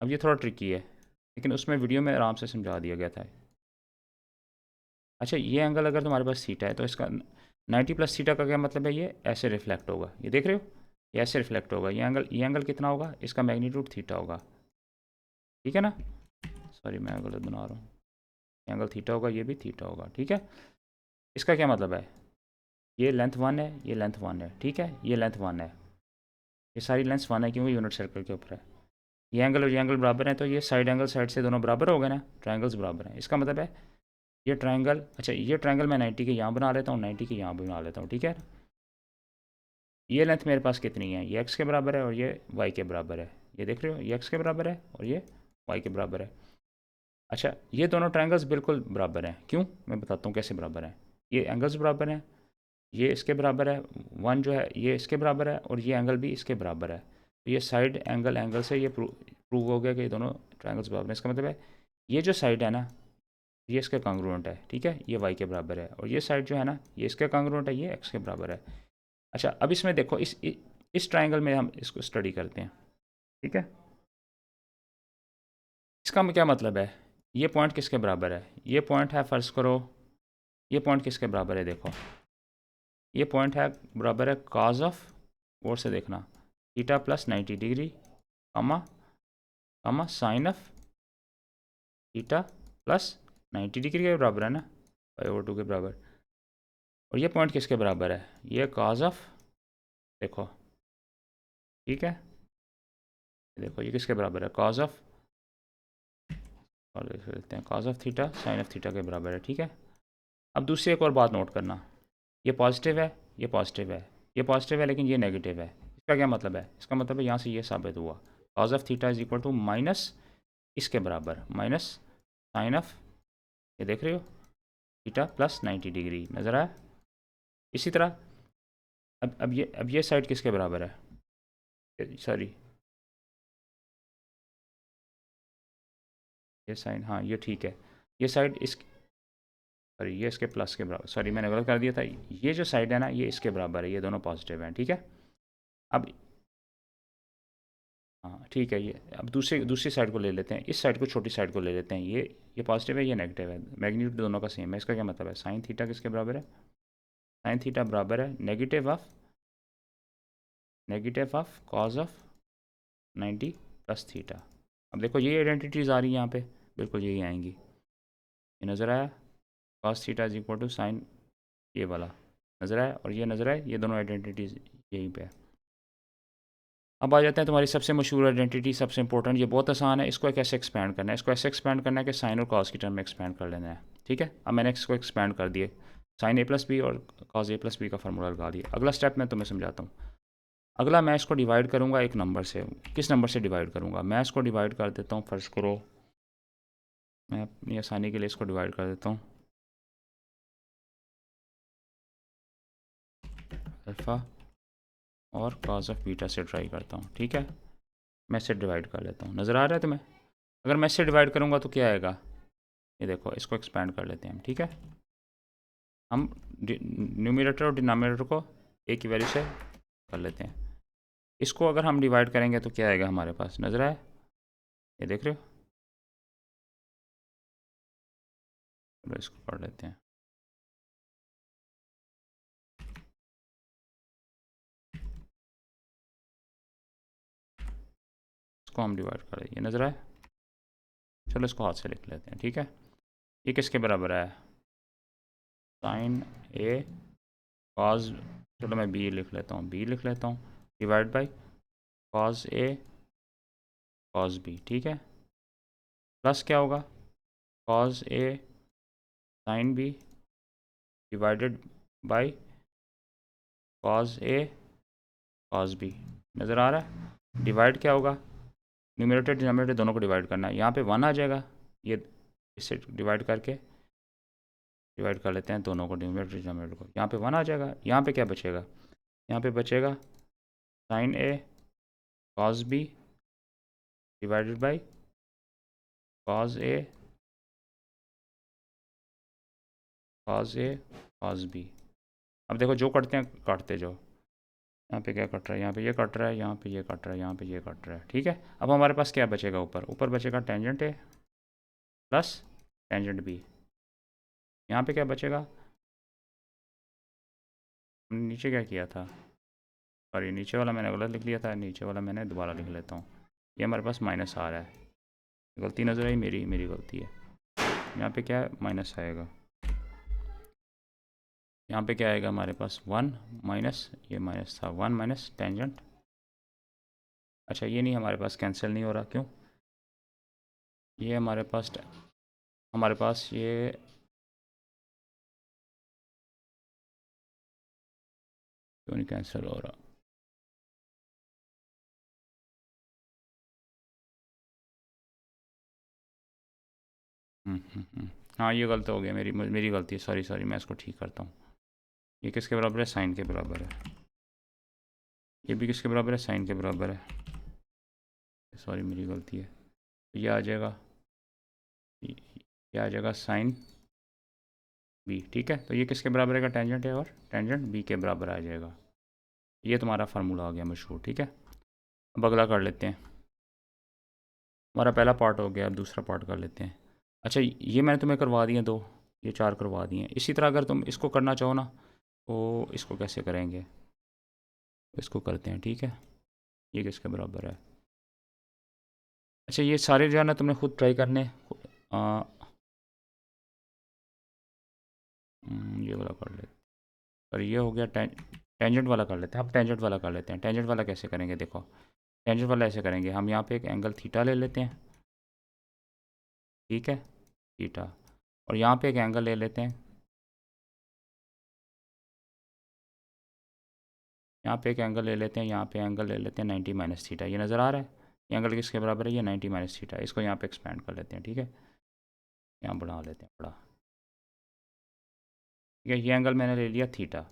Speaker 1: अब ये थोड़ा ट्रिकी है, लेकिन उसमें वीडियो में आराम से समझा दिया गया था। अच्छा, ये एंगल अगर तुम्हारे पास थीटा है, तो इसका 90 प्लस थीटा का क्या मतलब है, ये ऐसे रिफ्लेक्ट होगा, ये देख रहे हो, ये ऐसे रिफ्लेक्ट होगा। ये एंगल कितना होगा, इसका मैग्नीट्यूड थीटा होगा, ठीक है ना। सॉरी, मैं गलत बना रहा हूँ, एंगल थीटा होगा, ये भी थीटा होगा, ठीक है। इसका क्या मतलब है, ये लेंथ 1 है, ये लेंथ 1 है, ठीक है, ये लेंथ 1 है, ये सारी लेंथ 1 है, क्योंकि यूनिट सर्कल के ऊपर है। ये एंगल और ये एंगल बराबर है, तो ये साइड एंगल साइड से दोनों बराबर हो गए ना, ट्रायंगल्स बराबर हैं। इसका मतलब है ये ट्रायंगल, अच्छा ये ट्रायंगल मैं 90 के यहाँ बना लेता हूँ, 90 के यहाँ बना लेता हूँ, ठीक है। ये लेंथ मेरे पास कितनी है, ये एक्स के बराबर है और ये वाई के बराबर है, ये देख रहे हो, ये एक्स के बराबर है और ये वाई के बराबर है। अच्छा, ये दोनों ट्रायंगल्स बिल्कुल बराबर हैं, क्यों, मैं बताता हूँ कैसे बराबर हैं। ये एंगल्स बराबर हैं, ये इसके बराबर है, वन जो है ये इसके बराबर है, और ये एंगल भी इसके बराबर है। तो ये साइड एंगल एंगल से ये प्रूव हो गया कि ये दोनों ट्रायंगल्स बराबर हैं। इसका मतलब है ये जो साइड है ना, ये इसके कांग्रुएंट है, ठीक है, ये वाई के बराबर है। और ये साइड जो है ना, ये इसके कांग्रुएंट है, ये एक्स के बराबर है। अच्छा, अब इसमें देखो, इस ट्राइंगल में हम इसको स्टडी करते हैं, ठीक है। इसका क्या मतलब है, ये पॉइंट किसके बराबर है, ये पॉइंट है, फर्ज करो ये पॉइंट किसके बराबर है, देखो ये पॉइंट है बराबर है कॉज ऑफ, और से देखना, theta plus 90 degree, comma comma sine of theta plus 90 degree के बराबर है ना, 5/2 के बराबर। और ये पॉइंट किसके बराबर है, ये कॉज ऑफ, देखो, ठीक है, देखो ये किसके बराबर है, कॉज ऑफ, और देख लेते हैं, cause of theta sine of theta के बराबर है, ठीक है। अब दूसरी एक और बात नोट करना, ये पॉजिटिव है, ये पॉजिटिव है, ये पॉजिटिव है, लेकिन ये नेगेटिव है। इसका क्या मतलब है, इसका मतलब है यहाँ से ये साबित हुआ, cos of theta is equal to minus इसके बराबर, माइनस साइन ऑफ, ये देख रहे हो, थीटा प्लस 90 डिग्री, नज़र आया। इसी तरह अब ये साइड किसके बराबर है, सॉरी ये साइन, हाँ ये ठीक है, ये साइड इस, सॉरी ये इसके प्लस के बराबर, सॉरी मैंने गलत कर दिया था, ये जो साइड है ना ये इसके बराबर है, ये दोनों पॉजिटिव हैं, ठीक है। अब हाँ ठीक है, ये अब दूसरी दूसरी साइड को ले लेते हैं, इस साइड को, छोटी साइड को ले लेते हैं, ये पॉजिटिव है, ये नेगेटिव है, मैग्नीट्यूड दोनों का सेम है। इसका क्या मतलब है, साइन थीटा किसके बराबर है, साइन थीटा बराबर है negative of cause of 90 plus theta. अब देखो ये आइडेंटिटीज़ आ रही है यहाँ पे, बिल्कुल यही आएंगी, ये नज़र आया, cos theta is equal to sine, ये वाला नज़र आया, और ये नज़र आया, ये दोनों आइडेंटिटीज़ यहीं पे है। अब आ जाते हैं तुम्हारी सबसे मशहूर आइडेंटिटी, सबसे इंपॉर्टेंट, ये बहुत आसान है, इसको कैसे एक्सपैंड करना है, इसको ऐसे एक्सपैंड करना है कि साइन और कॉस की टर्म में एक्सपैंड कर लेना है, ठीक है। अब मैंने इसको एक्सपैंड कर दिए, साइन ए प्लस बी और कॉस ए प्लस बी का फार्मूला लगा दिया। अगला स्टेप मैं तुम्हें समझाता हूँ। अगला मैं इसको डिवाइड करूँगा एक नंबर से, किस नंबर से डिवाइड करूँगा, मैं इसको डिवाइड कर देता हूँ, फर्ज करो मैं अपनी आसानी के लिए इसको डिवाइड कर देता हूँ, अल्फ़ा और कॉस ऑफ बीटा से ट्राई करता हूँ, ठीक है। मैं इससे डिवाइड कर लेता हूँ, नज़र आ रहा है तुम्हें। अगर मैं इससे डिवाइड करूँगा तो क्या आएगा, ये देखो, इसको एक्सपेंड कर लेते हैं हम, ठीक है। हम न्यूमरेटर और डिनोमिनेटर को एक ही वैल्यू से कर लेते हैं। इसको अगर हम डिवाइड करेंगे तो क्या आएगा हमारे पास, नज़र आए, ये देख रहे हो, चलो इसको कर लेते हैं, इसको हम डिवाइड कर, ये नज़र आए। चलो इसको हाथ से लिख लेते हैं, ठीक है। ये किसके बराबर है, साइन ए कॉज, चलो मैं बी लिख लेता हूँ, बी लिख लेता हूँ, divide by cos A cos B, ठीक है, प्लस क्या होगा, cos A sine B divided by cos A cos B. नज़र आ रहा है, डिवाइड क्या होगा, न्यूमरेटर डिनोमिनेटर दोनों को डिवाइड करना है, यहाँ पे 1 आ जाएगा, ये इससे डिवाइड कर लेते हैं दोनों को, न्यूमरेटर डिनोमिनेटर को, यहाँ पे 1 आ जाएगा, यहाँ पे क्या बचेगा, यहाँ पे बचेगा sine A cos B divided by cos A cos B. अब देखो जो करते हैं काटते जाओ, यहाँ पे क्या कट रहा है, यहाँ पे ये कट रहा है, यहाँ पे ये कट रहा है, यहाँ पे ये कट रहा है, ठीक है। अब हमारे पास क्या बचेगा, ऊपर बचेगा tangent A plus tangent B, यहाँ पे क्या बचेगा, हमने नीचे क्या किया था, सॉरी नीचे वाला मैंने गलत लिख लिया था, नीचे वाला मैंने दोबारा लिख लेता हूँ, ये हमारे पास माइनस आ रहा है, गलती नज़र आई, मेरी गलती है, यहाँ पे क्या माइनस आएगा, यहाँ पे क्या आएगा हमारे पास 1 माइनस, ये माइनस था 1 माइनस टेंजेंट, अच्छा ये नहीं हमारे पास कैंसिल नहीं हो रहा, क्यों, ये हमारे पास ये क्यों नहीं कैंसिल हो रहा, हाँ ये गलत हो गया, मेरी गलती है, सॉरी मैं इसको ठीक करता हूँ, ये किसके बराबर है, साइन के बराबर है, ये भी किसके बराबर है, साइन के बराबर है, सॉरी मेरी गलती है, तो ये आ जाएगा, ये आ जाएगा साइन बी, ठीक है, तो ये किसके बराबर है, टेंजेंट है और टेंजेंट बी के बराबर आ जाएगा, ये तुम्हारा फार्मूला आ गया मशहूर, ठीक है। अब अगला कर लेते हैं, हमारा पहला पार्ट हो गया, अब दूसरा पार्ट कर लेते हैं। अच्छा ये मैंने तुम्हें करवा दिए दो, ये 4 करवा दिए, इसी तरह अगर तुम इसको करना चाहो ना, तो इसको कैसे करेंगे, इसको करते हैं, ठीक है, ये किसके बराबर है, अच्छा ये सारे जो है ना तुमने खुद ट्राई करने, ये वाला कर लेते, और ये हो गया टेंजेंट वाला कर लेते हैं, अब टेंजेंट वाला कर लेते हैं, टेंजेंट वाला कैसे करेंगे, देखो टेंजेंट वाला ऐसे करेंगे, हम यहाँ पे एक एंगल थीटा ले लेते हैं, ठीक है, थीटा, और यहाँ पे एक एंगल ले लेते हैं, यहाँ पे एक एंगल ले लेते हैं, यहाँ पे एंगल ले लेते हैं 90 माइनस थीटा, ये नज़र आ रहा है, ये एंगल किसके बराबर है, ये 90 माइनस थीटा, इसको यहाँ पे एक्सपेंड कर लेते हैं, ठीक है, यहाँ बढ़ा लेते हैं, ठीक है, ये एंगल मैंने ले लिया थीटा,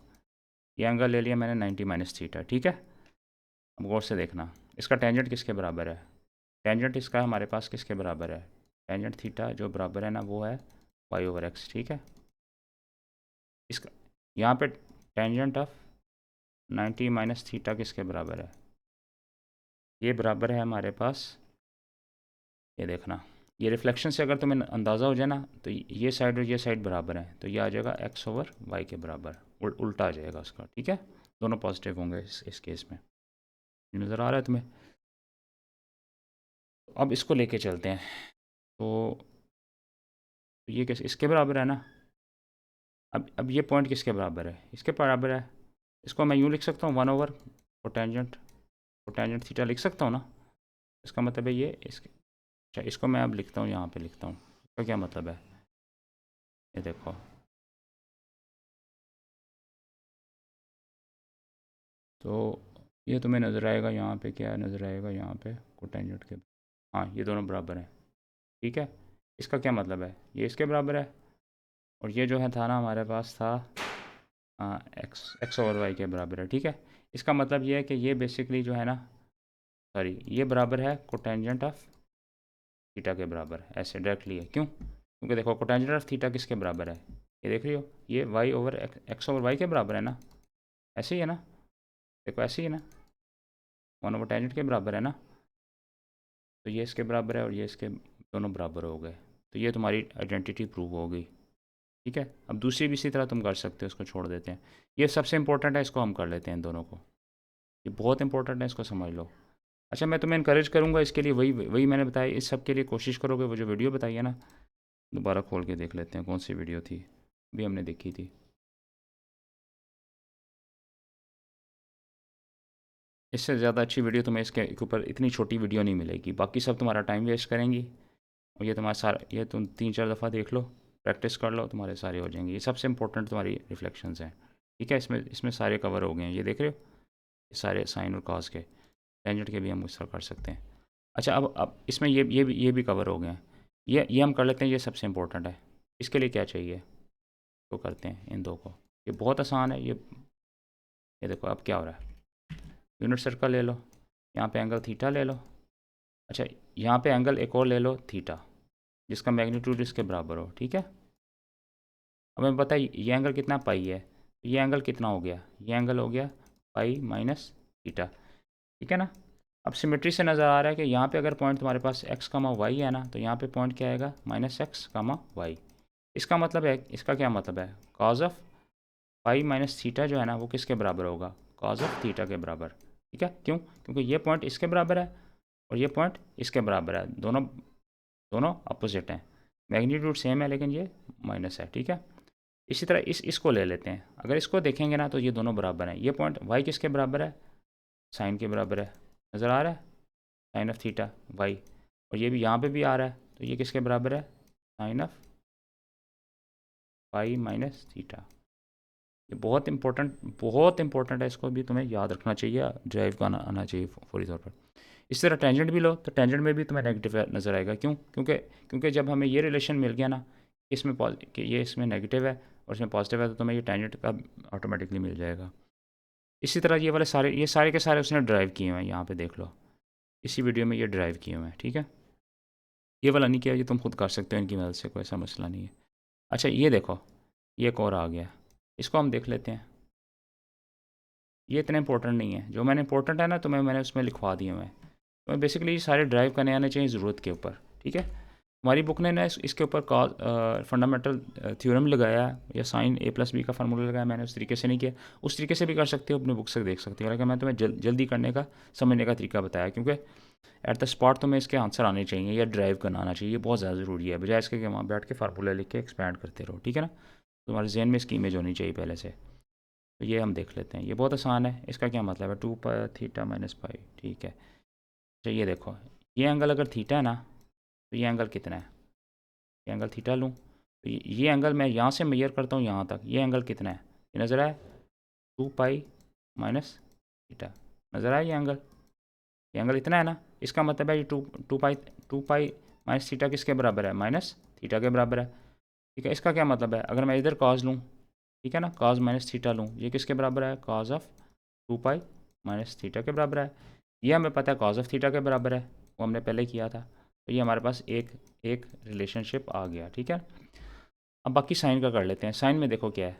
Speaker 1: ये एंगल ले लिया मैंने 90 माइनस थीटा, ठीक है। अब गौर से देखना, इसका टेंजेंट किसके बराबर है, टेंजेंट इसका हमारे पास किसके बराबर है, टेंजेंट थीटा जो बराबर है ना वो है वाई ओवर एक्स, ठीक है, इसका यहाँ पे टेंजेंट ऑफ 90 माइनस थीटा किसके बराबर है, ये बराबर है हमारे पास, ये देखना, ये रिफ्लेक्शन से अगर तुम्हें अंदाज़ा हो जाए ना, तो ये साइड और ये साइड बराबर है, तो ये आ जाएगा एक्स ओवर वाई के बराबर, उल्टा आ जाएगा उसका, ठीक है, दोनों पॉजिटिव होंगे इस केस में, नज़र आ रहा है तुम्हें। अब इसको लेके चलते हैं, तो ये कैसे इसके बराबर है ना, अब ये पॉइंट किसके बराबर है, इसके बराबर है, इसको मैं यूँ लिख सकता हूँ 1 ओवर कोटेंजेंट थीटा लिख सकता हूँ ना, इसका मतलब है ये इसके, अच्छा इसको मैं अब लिखता हूँ, यहाँ पे लिखता हूँ, इसका क्या मतलब है, ये देखो, तो ये तुम्हें नज़र आएगा, यहाँ पे क्या नज़र आएगा, यहाँ पे कोटेंजेंट के, हाँ ये दोनों बराबर हैं, ठीक है, इसका क्या मतलब है, ये इसके बराबर है, और ये जो है था ना हमारे पास था एक्स ओवर वाई के बराबर है, ठीक है, इसका मतलब ये है कि ये बेसिकली जो है ना, सॉरी ये बराबर है कोटेंजेंट ऑफ थीटा के बराबर, ऐसे डायरेक्टली है, क्यों, क्योंकि देखो कोटेंजेंट ऑफ थीटा किसके बराबर है, ये देख रही हो, ये Y over X over Y के बराबर है ना, ऐसे ही है ना, देखो ऐसे ही है ना, 1 ओवर टेंजेंट के बराबर है ना, तो ये इसके बराबर है और ये इसके दोनों बराबर हो गए, तो ये तुम्हारी आइडेंटिटी प्रूव हो गई, ठीक है। अब दूसरी भी इसी तरह तुम कर सकते हो, इसको छोड़ देते हैं, ये सबसे इंपॉर्टेंट है, इसको हम कर लेते हैं इन दोनों को, ये बहुत इंपॉर्टेंट है, इसको समझ लो। अच्छा मैं तुम्हें इनकरेज करूँगा इसके लिए, वही वही मैंने बताया, इस सब के लिए कोशिश करोगे, वो जो वीडियो बताई है ना, दोबारा खोल के देख लेते हैं कौन सी वीडियो थी, अभी हमने देखी थी, इससे ज़्यादा अच्छी वीडियो तुम्हें इसके ऊपर इतनी छोटी वीडियो नहीं मिलेगी, बाकी सब तुम्हारा टाइम वेस्ट करेंगी। और ये तुम्हारा सारा, ये तुम 3-4 दफ़ा देख लो, प्रैक्टिस कर लो, तुम्हारे सारे हो जाएंगे। ये सबसे इंपॉर्टेंट तुम्हारी रिफ्लेक्शंस हैं, ठीक है। इसमें इसमें सारे कवर हो गए हैं, ये देख रहे हो, ये सारे साइन और कॉस के, टेंजेंट के भी हम उसका कर सकते हैं। अच्छा, अब इसमें ये भी कवर हो गए हैं। ये हम कर लेते हैं, ये सबसे इंपॉर्टेंट है। इसके लिए क्या चाहिए तो करते हैं इन दो को, ये बहुत आसान है। ये देखो अब क्या हो रहा है, यूनिट सर्कल ले लो, यहाँ पे एंगल थीटा ले लो। अच्छा, यहाँ पे एंगल एक और ले लो थीटा, जिसका मैग्नीट्यूड इसके बराबर हो, ठीक है। अब हमें पता है ये एंगल कितना पाई है, ये एंगल कितना हो गया, ये एंगल हो गया पाई माइनस थीटा, ठीक है ना। अब सिमेट्री से नज़र आ रहा है कि यहाँ पे अगर पॉइंट तुम्हारे पास x कामा वाई है ना, तो यहाँ पे पॉइंट क्या आएगा, माइनस एक्स कामा वाई। इसका मतलब है, इसका क्या मतलब है, cos of pi minus theta जो है ना, वो किसके बराबर होगा, कॉज ऑफ थीटा के बराबर, ठीक है। क्यों, क्योंकि ये पॉइंट इसके बराबर है और ये पॉइंट इसके बराबर है, दोनों दोनों अपोजिट हैं, मैग्नीट्यूड सेम है लेकिन ये माइनस है, ठीक है। इसी तरह इसको ले लेते हैं, अगर इसको देखेंगे ना तो ये दोनों बराबर हैं। ये पॉइंट वाई किसके बराबर है, साइन के बराबर है, नज़र आ रहा है, साइन ऑफ थीटा वाई। और ये भी यहाँ पे भी आ रहा है, तो ये किसके बराबर है, sine of pi minus theta. ये बहुत इंपॉर्टेंट है, इसको भी तुम्हें याद रखना चाहिए, ड्राइव का आना चाहिए फौरी तौर पर। इस तरह टेंजेंट भी लो, तो टेंजेंट में भी तुम्हें नेगेटिव नज़र आएगा। क्यों, क्योंकि जब हमें ये रिलेशन मिल गया ना, इसमें कि ये इसमें नेगेटिव है और इसमें पॉजिटिव है, तो तुम्हें ये टेंजेंट का ऑटोमेटिकली मिल जाएगा। इसी तरह ये सारे के सारे उसने ड्राइव किए हुए हैं, यहाँ पे देख लो, इसी वीडियो में ये ड्राइव किए हुए हैं, ठीक है। ये वाला नहीं किया, ये तुम खुद कर सकते हो इनकी मदद से, कोई ऐसा मसला नहीं है। अच्छा, ये देखो, ये एक और आ गया, इसको हम देख लेते हैं। ये इतना इंपॉर्टेंट नहीं है, जो मैंने इंपॉर्टेंट है ना तो मैंने उसमें लिखवा दिए हुए हैं। तो बेसिकली ये सारे ड्राइव करने आने चाहिए ज़रूरत के ऊपर, ठीक है। हमारी बुक ने ना इसके ऊपर फंडामेंटल थ्योरम लगाया है, या साइन ए प्लस बी का फार्मूला लगाया, मैंने उस तरीके से नहीं किया। उस तरीके से भी कर सकते हो, अपनी बुक से देख सकते हो, लेकिन मैं तुम्हें जल्दी करने का, समझने का तरीका बताया, क्योंकि एट द स्पॉट तुम्हें इसके आंसर आने चाहिए या ड्राइव करना आना चाहिए, ये बहुत ज़्यादा ज़रूरी है, बजाय इसके कि वहाँ बैठ के फार्मूला लिख के एक्सपैंड करते रहो, ठीक है ना। तुम्हारे जहन में इसकी इमेज होनी चाहिए पहले से। तो ये हम देख लेते हैं, ये बहुत आसान है। इसका क्या मतलब है, 2 थीटा माइनस पाई, ठीक है। अच्छा, ये देखो, ये एंगल अगर थीटा है ना, तो ये एंगल कितना है, ये एंगल थीटा लूँ, तो ये एंगल मैं यहाँ से मेजर करता हूँ यहाँ तक, ये एंगल कितना है, ये नज़र आया, 2 पाई माइनस थीटा, नज़र आया ये एंगल इतना है ना। इसका मतलब है ये टू पाई माइनस थीटा किसके बराबर है, माइनस थीटा के बराबर है, ठीक है। इसका क्या मतलब है, अगर मैं इधर कॉज लूँ, ठीक है ना, कॉज माइनस थीटा लूँ, ये किसके बराबर है, cos of 2 pi minus theta के बराबर है। ये हमें पता है कॉज ऑफ थीटा के बराबर है, वो हमने पहले किया था, तो ये हमारे पास एक एक रिलेशनशिप आ गया, ठीक है। अब बाकी साइन का कर लेते हैं। साइन में देखो क्या है,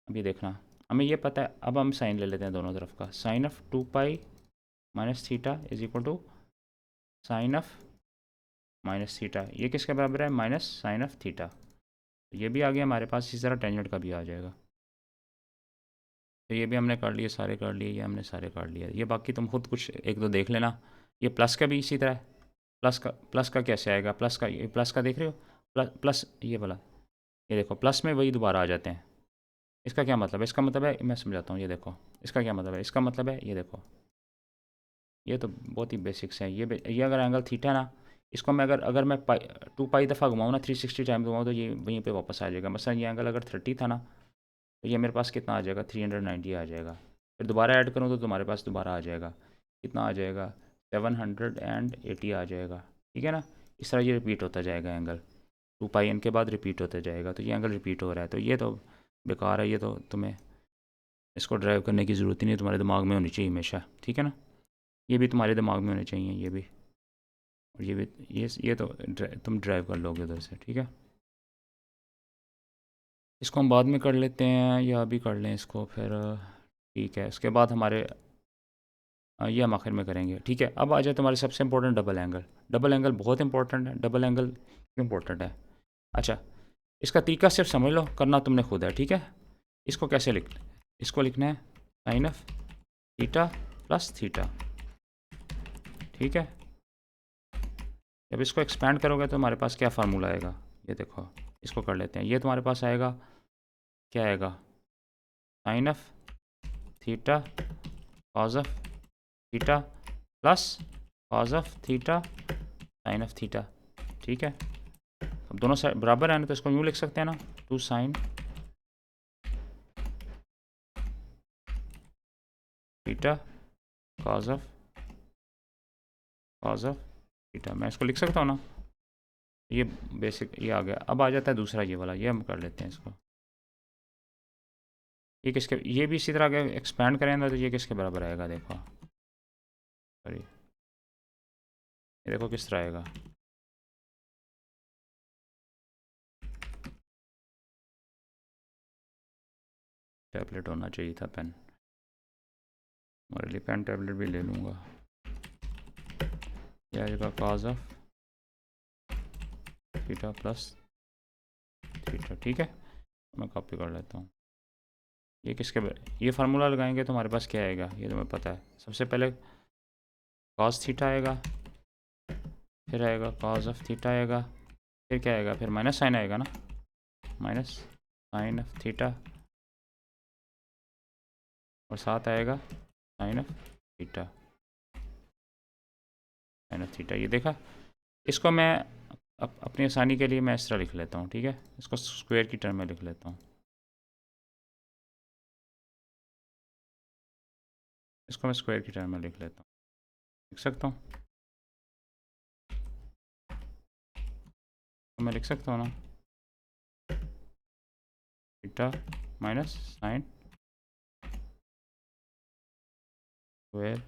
Speaker 1: अभी देखना, हमें ये पता है। अब हम साइन ले लेते हैं दोनों तरफ का, sine of 2 pi minus theta is equal to sine of minus theta, ये किसके बराबर है, माइनस साइन ऑफ थीटा। तो ये भी आ गया हमारे पास, इसी तरह टेंजेंट का भी आ जाएगा। तो ये भी हमने कर लिए, सारे कर लिए, ये हमने सारे कर लिए। ये बाकी तुम खुद कुछ एक दो देख लेना। ये प्लस का भी इसी तरह है, प्लस का कैसे आएगा, प्लस का देख रहे हो, प्लस ये वाला, ये देखो प्लस में वही दोबारा आ जाते हैं। इसका क्या मतलब है, इसका मतलब है, मैं समझाता हूँ, ये देखो इसका क्या मतलब है, इसका मतलब है, ये देखो, ये तो बहुत ही बेसिक्स है। ये अगर एंगल थीटा ना, इसको मैं अगर मैं 2 पाई दफ़ा घुमाऊँ ना, 360 टाइम घुमाऊँ, तो ये वहीं पे वापस आ जाएगा। मसलन ये एंगल अगर 30 था ना, तो ये मेरे पास कितना आ जाएगा, 390 आ जाएगा। फिर दोबारा ऐड करूँ तो तुम्हारे पास दोबारा आ जाएगा, कितना आ जाएगा, 780 आ जाएगा, ठीक है ना। इस तरह ये रिपीट होता जाएगा एंगल, 2 पाई एन के बाद रिपीट होता जाएगा। तो ये एंगल रिपीट हो रहा है, तो ये तो बेकार है, ये तो तुम्हें इसको ड्राइव करने की ज़रूरत ही नहीं, तुम्हारे दिमाग में होनी चाहिए हमेशा, ठीक है ना। ये भी तुम्हारे दिमाग में होने चाहिए, ये भी, और ये भी, ये तो तुम ड्राइव कर लोगे उधर से, ठीक है। इसको हम बाद में कर लेते हैं, या अभी कर लें इसको फिर, ठीक है। इसके बाद हमारे ये हम आखिर में करेंगे, ठीक है। अब आ जाए तुम्हारे सबसे important double angle. Double angle बहुत इंपॉर्टेंट है, डबल एंगल क्यों इंपॉर्टेंट है। अच्छा, इसका तरीका सिर्फ समझ लो, करना तुमने खुद है, ठीक है। इसको कैसे लिखना है, इसको लिखना है sine of theta plus theta, ठीक है। जब इसको एक्सपेंड करोगे तो हमारे पास क्या फार्मूला आएगा, ये देखो, इसको कर लेते हैं। ये तुम्हारे पास आएगा, क्या आएगा, sine of theta cos of theta plus cos of theta sine of theta. ठीक है, अब दोनों साइड बराबर है ना, तो इसको यूँ लिख सकते हैं ना, 2 sine theta cos of theta. मैं इसको लिख सकता हूँ ना, ये बेसिक ये आ गया। अब आ जाता है दूसरा ये वाला, ये हम कर लेते हैं इसको। ये किसके, ये भी इसी तरह अगर एक्सपैंड करेंगे तो ये किसके बराबर आएगा, देखो सॉरी, ये देखो किस तरह आएगा। टैबलेट होना चाहिए था, पेन, हमारे लिए पेन टैबलेट भी ले लूँगा। यह आएगा cause of theta plus theta. ठीक है, मैं कॉपी कर लेता हूँ। ये किसके, ये फार्मूला लगाएंगे तो हमारे पास क्या आएगा, ये तुम्हें पता है। सबसे पहले कॉस थीटा आएगा, फिर आएगा कॉज ऑफ थीटा आएगा, फिर क्या आएगा, फिर माइनस साइन आएगा ना, माइनस साइन ऑफ थीटा, और साथ आएगा sine of theta, sine of theta. ये देखा, इसको मैं अपनी आसानी के लिए मैं इस तरह लिख लेता हूँ। ठीक है, इसको स्क्वायर की टर्म में लिख लेता हूँ, इसको मैं स्क्वायर की टर्म में लिख लेता हूँ, लिख सकता हूँ, तो मैं लिख सकता हूँ ना, theta minus sign square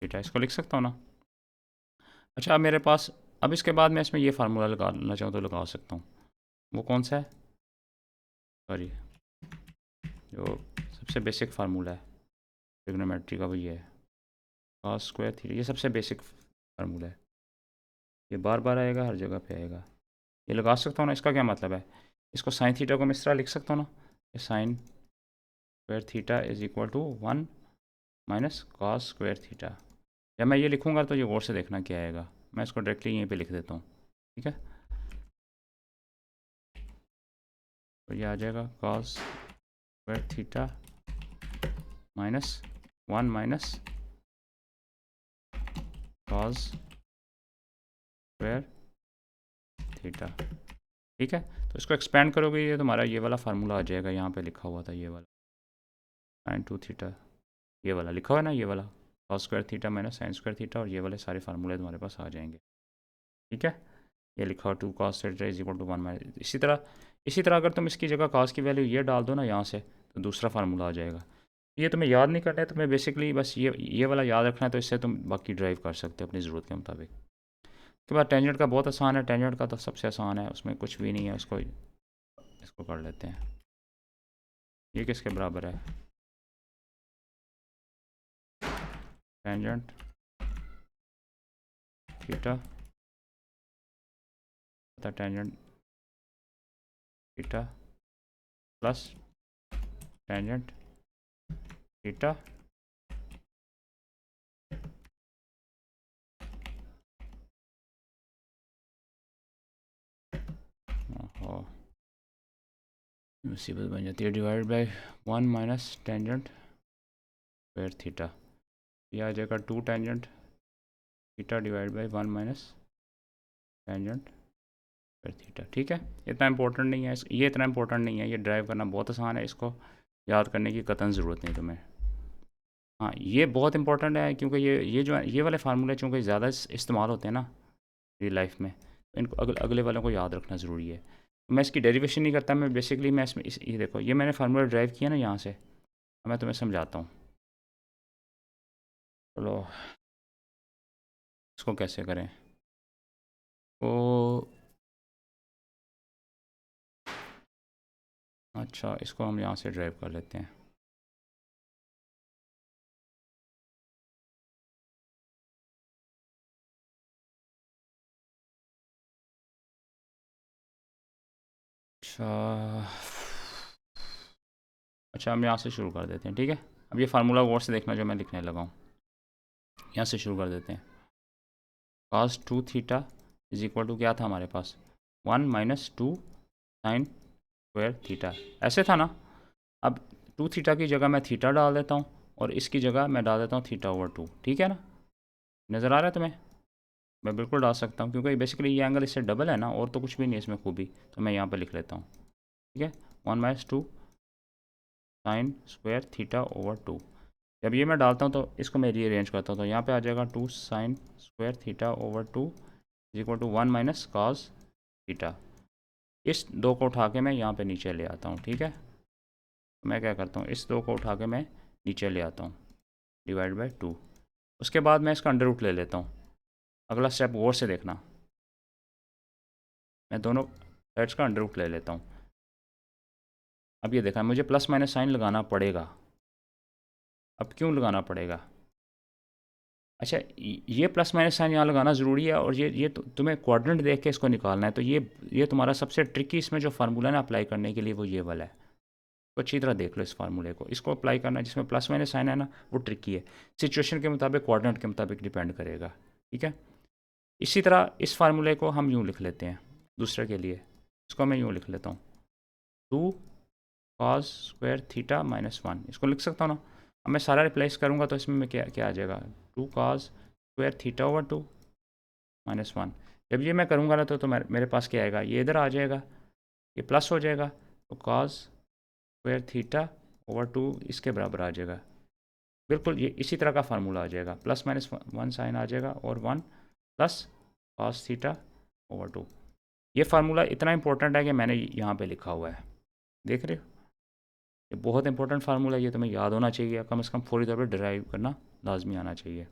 Speaker 1: theta, इसको लिख सकता हूँ ना। अच्छा, अब मेरे पास, अब इसके बाद मैं इसमें ये फार्मूला लगाना चाहूँ तो लगा सकता हूँ। वो कौन सा है, सॉरी, जो सबसे बेसिक फार्मूला है ट्रिग्नोमेट्री का, वो ये है कॉस स्क्वायर थीटा। ये सबसे बेसिक फार्मूला है, ये बार बार आएगा, हर जगह पे आएगा। ये लगा सकता हूँ ना। इसका क्या मतलब है, इसको साइन थीटा को मैं इस तरह लिख सकता हूँ ना, sine square theta is equal to 1 minus cos square theta. जब मैं ये लिखूँगा तो ये गौर से देखना क्या आएगा, मैं इसको डायरेक्टली यहीं पे लिख देता हूँ। ठीक है, तो ये आ जाएगा cos square theta minus 1 minus cos square theta. ठीक है, तो इसको एक्सपेंड करोगे ये तुम्हारा ये वाला फार्मूला आ जाएगा, यहाँ पे लिखा हुआ था ये वाला साइन 2 थीटा, ये वाला लिखा हुआ है ना, ये वाला cos square theta minus sign square theta, और ये वाले सारे फार्मूले तुम्हारे पास आ जाएंगे। ठीक है, ये लिखा हुआ 2 cos theta is equal to 1 minus, इसी तरह अगर तुम इसकी जगह cos की वैल्यू ये डाल दो ना यहाँ से, तो दूसरा फार्मूला आ जाएगा। ये तुम्हें याद नहीं करना है, तुम्हें बेसिकली बस ये वाला याद रखना है, तो इससे तुम बाकी ड्राइव कर सकते हो अपनी ज़रूरत के मुताबिक। उसके बाद टेंजेंट का बहुत आसान है, टेंजेंट का तो सबसे आसान है, उसमें कुछ भी नहीं है। इसको कर लेते हैं, ये किसके बराबर है, टेंजेंट थीटा तथा tangent theta plus tangent theta मुसीबत बन जाती है, divide by 1 minus tangent square theta. ये आ जाएगा 2 tangent theta divide by 1 minus tangent square theta. ठीक है, इतना इंपॉर्टेंट नहीं है, ये इतना इंपॉर्टेंट नहीं है, ये ड्राइव करना बहुत आसान है, इसको याद करने की कतई ज़रूरत नहीं तुम्हें। हाँ, ये बहुत इंपॉर्टेंट है, क्योंकि ये वाले फार्मूले चूँकि ज़्यादा इस्तेमाल होते हैं ना रियल लाइफ में, इनको अगले वालों को याद रखना ज़रूरी है। मैं इसकी डेरिवेशन नहीं करता, मैं बेसिकली मैं इसमें ये देखो, ये मैंने फार्मूला ड्राइव किया ना यहाँ से, मैं तुम्हें समझाता हूँ। चलो, इसको कैसे करें, तो अच्छा, इसको हम यहाँ से ड्राइव कर लेते हैं। अच्छा, हम यहाँ से शुरू कर देते हैं। ठीक है, अब ये फार्मूला गौर से देखना जो मैं लिखने लगा हूँ, यहाँ से शुरू कर देते हैं। cos 2 theta is equal to क्या था हमारे पास, 1 माइनस 2 साइन स्क्वायर थीटा, ऐसे था ना। अब 2 थीटा की जगह मैं थीटा डाल देता हूँ, और इसकी जगह मैं डाल देता हूँ θ/2, ठीक है ना, नज़र आ रहा है तुम्हें? मैं बिल्कुल डाल सकता हूँ क्योंकि बेसिकली ये एंगल इससे डबल है ना, और तो कुछ भी नहीं है इसमें खूबी, तो मैं यहाँ पे लिख लेता हूँ, ठीक है, 1/2 साइन स्क्वायर θ/2। जब ये मैं डालता हूँ तो इसको मैं रीअरेंज करता हूँ, तो यहाँ पे आ जाएगा 2 sine square θ/2 is equal to 1 minus cos theta. इस दो को उठा के मैं यहाँ पे नीचे ले आता हूँ, ठीक है, मैं क्या करता हूँ, इस दो को उठा के मैं नीचे ले आता हूँ, डिवाइड बाई 2। उसके बाद मैं इसका अंडर रूट ले लेता हूँ। अगला स्टेप गौर से देखना, मैं दोनों साइड्स का अंडर रूट ले लेता हूँ। अब ये देखा, मुझे प्लस माइनस साइन लगाना पड़ेगा। अब क्यों लगाना पड़ेगा? अच्छा, ये प्लस माइनस साइन यहाँ लगाना ज़रूरी है, और ये तुम्हें क्वाड्रेंट देख के इसको निकालना है। तो ये तुम्हारा सबसे ट्रिकी इसमें जो फार्मूला है ना अप्लाई करने के लिए, वो ये वाला है। तो अच्छी तरह देख लो इस फार्मूले को, इसको अप्लाई करना जिसमें प्लस माइनस साइन है ना, वो ट्रिकी है। सिचुएशन के मुताबिक, क्वाड्रेंट के मुताबिक डिपेंड करेगा, ठीक है। इसी तरह इस फार्मूले को हम यूँ लिख लेते हैं दूसरे के लिए, इसको मैं यूँ लिख लेता हूँ, 2 कॉस स्क्वायर थीटा माइनस 1, इसको लिख सकता हूँ ना। अब मैं सारा रिप्लेस करूँगा तो इसमें क्या क्या आ जाएगा, 2 कॉस स्क्वायर θ/2 माइनस 1। जब ये मैं करूँगा ना तो मेरे पास क्या आएगा, ये इधर आ जाएगा, ये प्लस हो जाएगा, तो कॉस स्क्वायर θ/2 इसके बराबर आ जाएगा। बिल्कुल ये इसी तरह का फार्मूला आ जाएगा, प्लस माइनस 1 साइन आ जाएगा, और 1 प्लस कॉस θ/2। ये फार्मूला इतना इंपॉर्टेंट है कि मैंने यहाँ पे लिखा हुआ है, देख रहे हो, ये बहुत इंपॉर्टेंट फार्मूला है, ये तुम्हें याद होना चाहिए, कम से कम फौरी तौर पर डिराइव करना लाजमी आना चाहिए।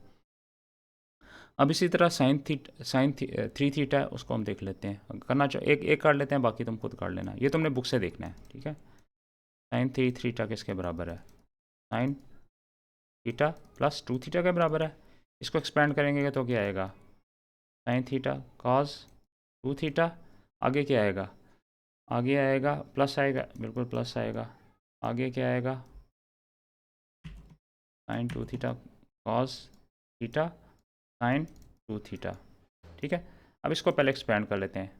Speaker 1: अब इसी तरह साइन 3 थीटा है, उसको हम देख लेते हैं, करना चाहिए एक एक कर लेते हैं, बाकी तुम खुद कर लेना, ये तुमने बुक से देखना है, ठीक है। साइन 3 थीटा किसके बराबर है, साइन थीटा प्लस 2 थीटा के बराबर है। इसको एक्सपेंड करेंगे तो क्या आएगा, साइन थीटा कॉस 2 थीटा, आगे क्या आएगा, आगे आएगा प्लस आएगा, बिल्कुल प्लस आएगा, आगे क्या आएगा, sine 2 theta cos theta sine 2 theta, ठीक है। अब इसको पहले एक्सपेंड कर लेते हैं,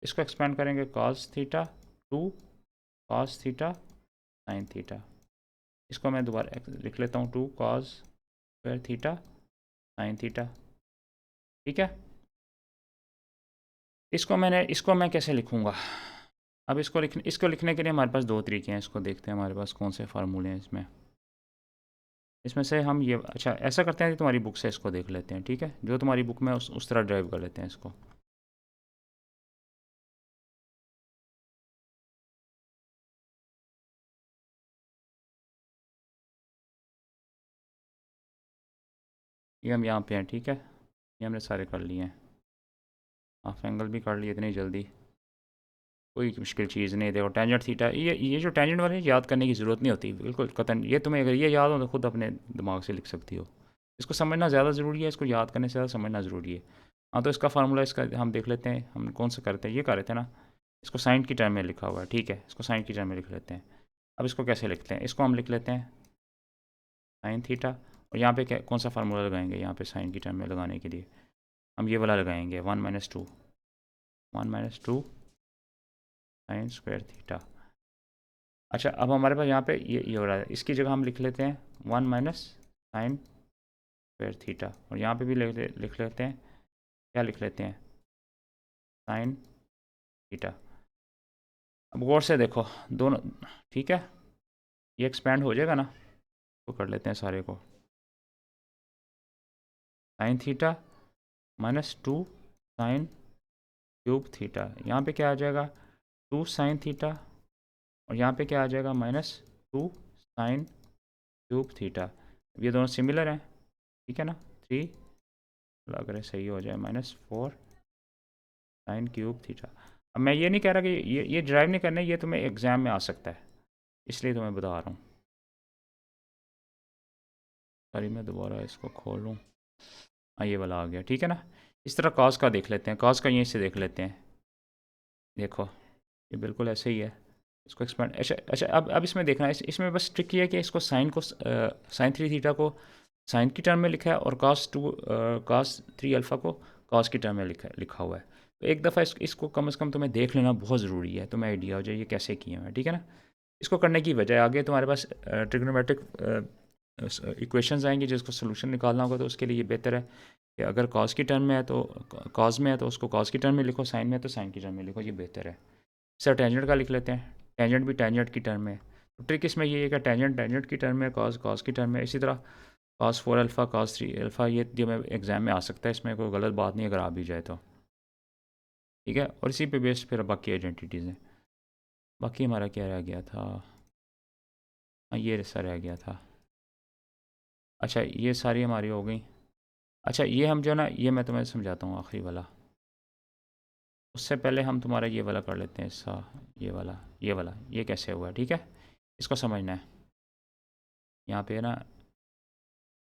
Speaker 1: इसको एक्सपेंड करेंगे cos theta 2 cos theta sine theta, इसको मैं दोबारा लिख लेता हूँ, 2 cos square theta sine theta, ठीक है। इसको मैं कैसे लिखूँगा, अब इसको लिखने के लिए हमारे पास दो तरीके हैं, इसको देखते हैं हमारे पास कौन से फार्मूले हैं इसमें से हम ये, अच्छा ऐसा करते हैं कि तुम्हारी बुक से इसको देख लेते हैं, ठीक है, जो तुम्हारी बुक में उस तरह ड्राइव कर लेते हैं इसको। ये हम यहाँ पे हैं, ठीक है, ये हमने सारे कर लिए हैं, हाफ एंगल भी कर लिए इतनी जल्दी, कोई मुश्किल चीज़ नहीं। देखो टेंजेंट थीटा, ये जो टेंजेंट वाले याद करने की ज़रूरत नहीं होती बिल्कुल कतन, ये तुम्हें अगर ये याद हो तो खुद अपने दिमाग से लिख सकती हो। इसको समझना ज़्यादा ज़रूरी है, इसको याद करने से ज़्यादा समझना ज़रूरी है। हाँ, तो इसका फार्मूला इसका हम देख लेते हैं, हम कौन सा करते हैं, ये कर रहे थे ना, इसको साइन की टर्म में लिखा हुआ है, ठीक है, इसको साइन की टर्म में लिख लेते हैं। अब इसको कैसे लिखते हैं, इसको हम लिख लेते हैं साइन थीटा, और यहाँ पे क्या कौन सा फार्मूला लगाएंगे, यहाँ पे साइन की टर्म में लगाने के लिए हम ये वाला लगाएंगे, 1 - 2 साइन स्क्वायर थीटा। अच्छा, अब हमारे पास यहाँ पे ये हो रहा है, इसकी जगह हम लिख लेते हैं 1 माइनस साइन स्क्वायर थीटा, और यहाँ पे भी लिख लेते हैं, क्या लिख लेते हैं, साइन थीटा। अब गौर से देखो दोनों, ठीक है, ये एक्सपेंड हो जाएगा ना, तो कर लेते हैं सारे को, sine theta -2 sine cube theta, यहाँ पे क्या आ जाएगा, 2 साइन थीटा, और यहाँ पे क्या आ जाएगा, -2 साइन क्यूब थीटा। ये दोनों सिमिलर हैं, ठीक है ना, 3 अगर सही हो जाए -4 साइन क्यूब थीटा। अब मैं ये नहीं कह रहा कि ये ड्राइव नहीं करना है, ये तुम्हें एग्ज़ाम में आ सकता है, इसलिए तुम्हें बता रहा हूँ। सॉरी, मैं दोबारा इसको खोलूँ, हाँ ये वाला आ गया, ठीक है ना। इस तरह कॉस का देख लेते हैं, कॉस का यहीं से देख लेते हैं, देखो ये बिल्कुल ऐसे ही है, इसको एक्सपेंड, अच्छा अच्छा, अब इसमें देखना है, इसमें बस ट्रिक ये है कि इसको साइन को साइन 3 थीटा को साइन की टर्म में लिखा है, और cos 3 अल्फ़ा को cos की टर्म में लिखा हुआ है। तो एक दफ़ा इसको कम से कम तुम्हें देख लेना बहुत ज़रूरी है, तुम्हें आइडिया हो जाए ये कैसे किए हैं, ठीक है ना। इसको करने की वजह आगे तुम्हारे पास ट्रिग्नोमेट्रिक इक्वेशंस आएंगी जिसको सोल्यूशन निकालना होगा, तो उसके लिए ये बेहतर है कि अगर कॉस की टर्म में है तो कॉस में है तो उसको कॉस की टर्म में लिखो, साइन में है तो साइन की टर्म में लिखो, ये बेहतर है। सर टेंजेंट का लिख लेते हैं, टेंजेंट भी टेंजेंट की टर्म में है। तो ट्रिक इसमें ये है कि टेंजेंट टेंजेंट की टर्म में, कॉस कॉस की टर्म में, इसी तरह कॉस 4 अल्फ़ा कॉस 3 अल्फ़ा, ये जो मैं एग्ज़ाम में आ सकता है, इसमें कोई गलत बात नहीं अगर आ भी जाए तो, ठीक है। और इसी पे बेस्ड फिर बाकी आइडेंटिटीज़ हैं। बाकी हमारा क्या रह गया था, हाँ ये ऐसा रह गया था। अच्छा ये सारी हमारी हो गई। अच्छा ये हम जो है ना, ये मैं तुम्हें समझाता हूँ आखिरी वाला, उससे पहले हम तुम्हारा ये वाला कर लेते हैं, ऐसा ये वाला ये कैसे हुआ है, ठीक है, इसको समझना है यहाँ पे ना।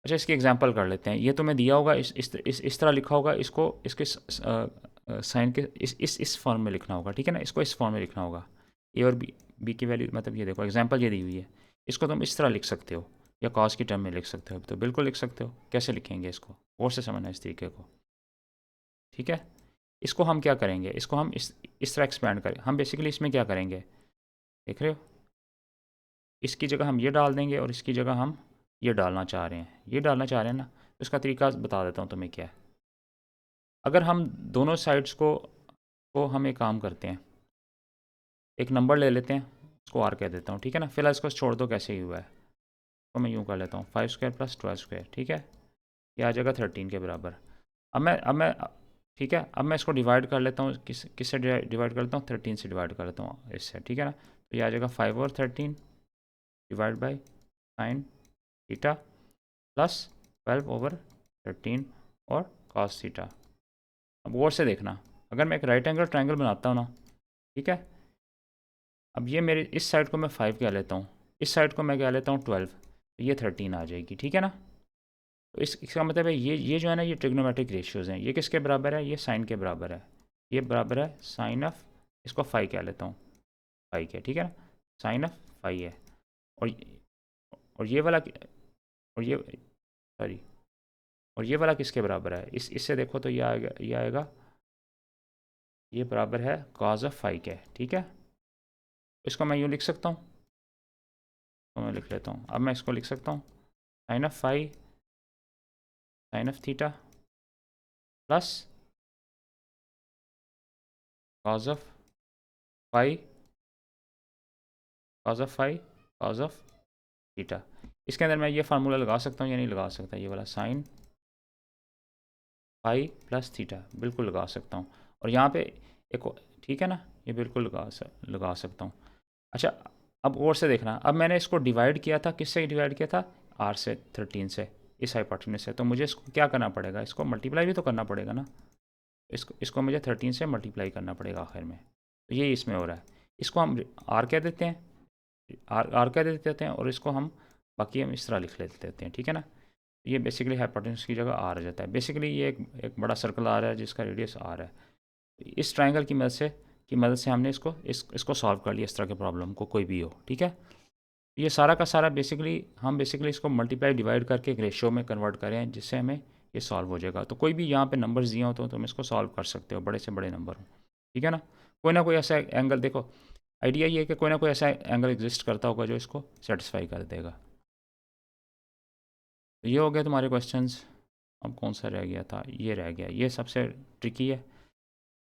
Speaker 1: अच्छा इसकी एग्जांपल कर लेते हैं, ये तुम्हें दिया होगा इस तरह लिखा होगा, इसको इसके साइन के इस फॉर्म में लिखना होगा, ठीक है ना, इसको इस फॉर्म में लिखना होगा। ए और बी की वैल्यू, मतलब ये देखो एग्जांपल ये दी हुई है, इसको तुम इस तरह लिख सकते हो या कॉस की टर्म में लिख सकते हो, तो बिल्कुल लिख सकते हो। कैसे लिखेंगे इसको और से समझना इस तरीके को, ठीक है। इसको हम क्या करेंगे, इसको हम इस तरह एक्सपेंड करें, हम बेसिकली इसमें क्या करेंगे, देख रहे हो, इसकी जगह हम ये डाल देंगे और इसकी जगह हम ये डालना चाह रहे हैं, ये डालना चाह रहे हैं ना, तो इसका तरीका बता देता हूँ तुम्हें क्या है। अगर हम दोनों साइड्स को हम एक काम करते हैं, एक नंबर ले लेते हैं, उसको आर कह देता हूँ, ठीक है ना। फिलहाल इसको छोड़ दो कैसे ही हुआ है, तो मैं यूँ कर लेता हूँ 5² + 12², ठीक है, ये आ जाएगा 13 के बराबर। अब मैं ठीक है, अब मैं इसको डिवाइड कर लेता हूँ, किससे डिवाइड करता हूँ, 13 से डिवाइड कर लेता हूँ इससे, ठीक है ना। तो ये आ जाएगा 5 और 13 divide by sine theta plus 12/13 और कॉस थीटा। अब गौर से देखना, अगर मैं एक राइट एंगल ट्रायंगल बनाता हूँ ना, ठीक है, अब ये मेरे इस साइड को मैं 5 कह लेता हूँ, इस साइड को मैं कह लेता हूँ 12, तो ये 13 आ जाएगी, ठीक है ना। तो इसका मतलब है ये जो है ना, ये ट्रिग्नोमेट्रिक रेशियोज़ हैं, ये किसके बराबर है, ये साइन के बराबर है, ये बराबर है साइन ऑफ, इसको 5 कह लेता हूँ, 5 है, ठीक है ना, साइन ऑफ 5 है। और और ये वाला, और ये सॉरी, और ये वाला किसके बराबर है, इससे देखो तो ये आएगा, ये बराबर है कॉज ऑफ 5 के, ठीक है। इसको मैं यूँ लिख सकता हूँ, तो मैं लिख लेता हूँ, अब मैं इसको लिख सकता हूँ sine of 5 sine of theta plus cos of 5 cos of 5 cos of theta. इसके अंदर मैं ये फार्मूला लगा सकता हूँ या नहीं लगा सकता, ये वाला साइन 5 + थीटा बिल्कुल लगा सकता हूँ। और यहाँ पे एक ठीक है ना, ये बिल्कुल लगा सकता हूँ। अच्छा अब और से देखना, अब मैंने इसको डिवाइड किया था, किससे डिवाइड किया था, r से 13 से, इस हाइपोटेन्यूज से, तो मुझे इसको क्या करना पड़ेगा, इसको मल्टीप्लाई भी तो करना पड़ेगा ना, इसको मुझे 13 से मल्टीप्लाई करना पड़ेगा आखिर में, तो ये इसमें हो रहा है। इसको हम r कह देते हैं, r कह देते हैं, और इसको हम बाकी हम इस तरह लिख लेते हैं, ठीक है ना। ये बेसिकली हाइपोटेन्यूज की जगह r आ जाता है। बेसिकली ये एक बड़ा सर्कल आ रहा है जिसका रेडियस r है। इस ट्राइंगल की मदद से हमने इसको सॉल्व कर लिया, इस तरह के प्रॉब्लम को कोई भी हो, ठीक है। ये सारा का सारा बेसिकली इसको मल्टीप्लाई डिवाइड करके एक रेशियो में कन्वर्ट करें, जिससे हमें ये सॉल्व हो जाएगा। तो कोई भी यहाँ पे नंबर्स दिए हो तो तुम इसको सॉल्व कर सकते हो, बड़े से बड़े नंबर हो, ठीक है ना कोई ऐसा एंगल, देखो आइडिया ये है कि कोई ना कोई ऐसा एंगल एग्जिस्ट करता होगा जो इसको सेटिस्फाई कर देगा। तो ये हो गया तुम्हारे क्वेश्चंस। अब कौन सा रह गया था, ये रह गया, ये सबसे ट्रिकी है।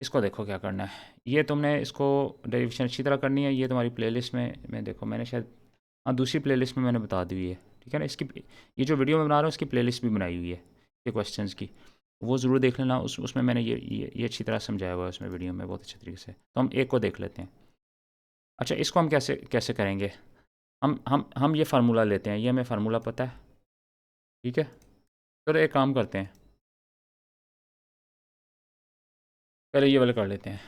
Speaker 1: इसको देखो क्या करना है, ये तुमने इसको डेरिवेशन अच्छी तरह करनी है। ये तुम्हारी प्लेलिस्ट में देखो, मैंने शायद हाँ दूसरी प्लेलिस्ट में मैंने बता दी हुई है, ठीक है ना। इसकी ये जो वीडियो मैं बना रहा हूँ इसकी प्लेलिस्ट भी बनाई हुई है ये क्वेश्चंस की, वो ज़रूर देख लेना। उसमें मैंने ये अच्छी तरह समझाया हुआ है उसमें वीडियो में बहुत अच्छे तरीके से। तो हम एक को देख लेते हैं। अच्छा इसको हम कैसे कैसे करेंगे, हम ये फार्मूला लेते हैं, ये हमें फार्मूला पता है, ठीक है। चलो एक काम करते हैं, पहले ये वाले कर लेते हैं।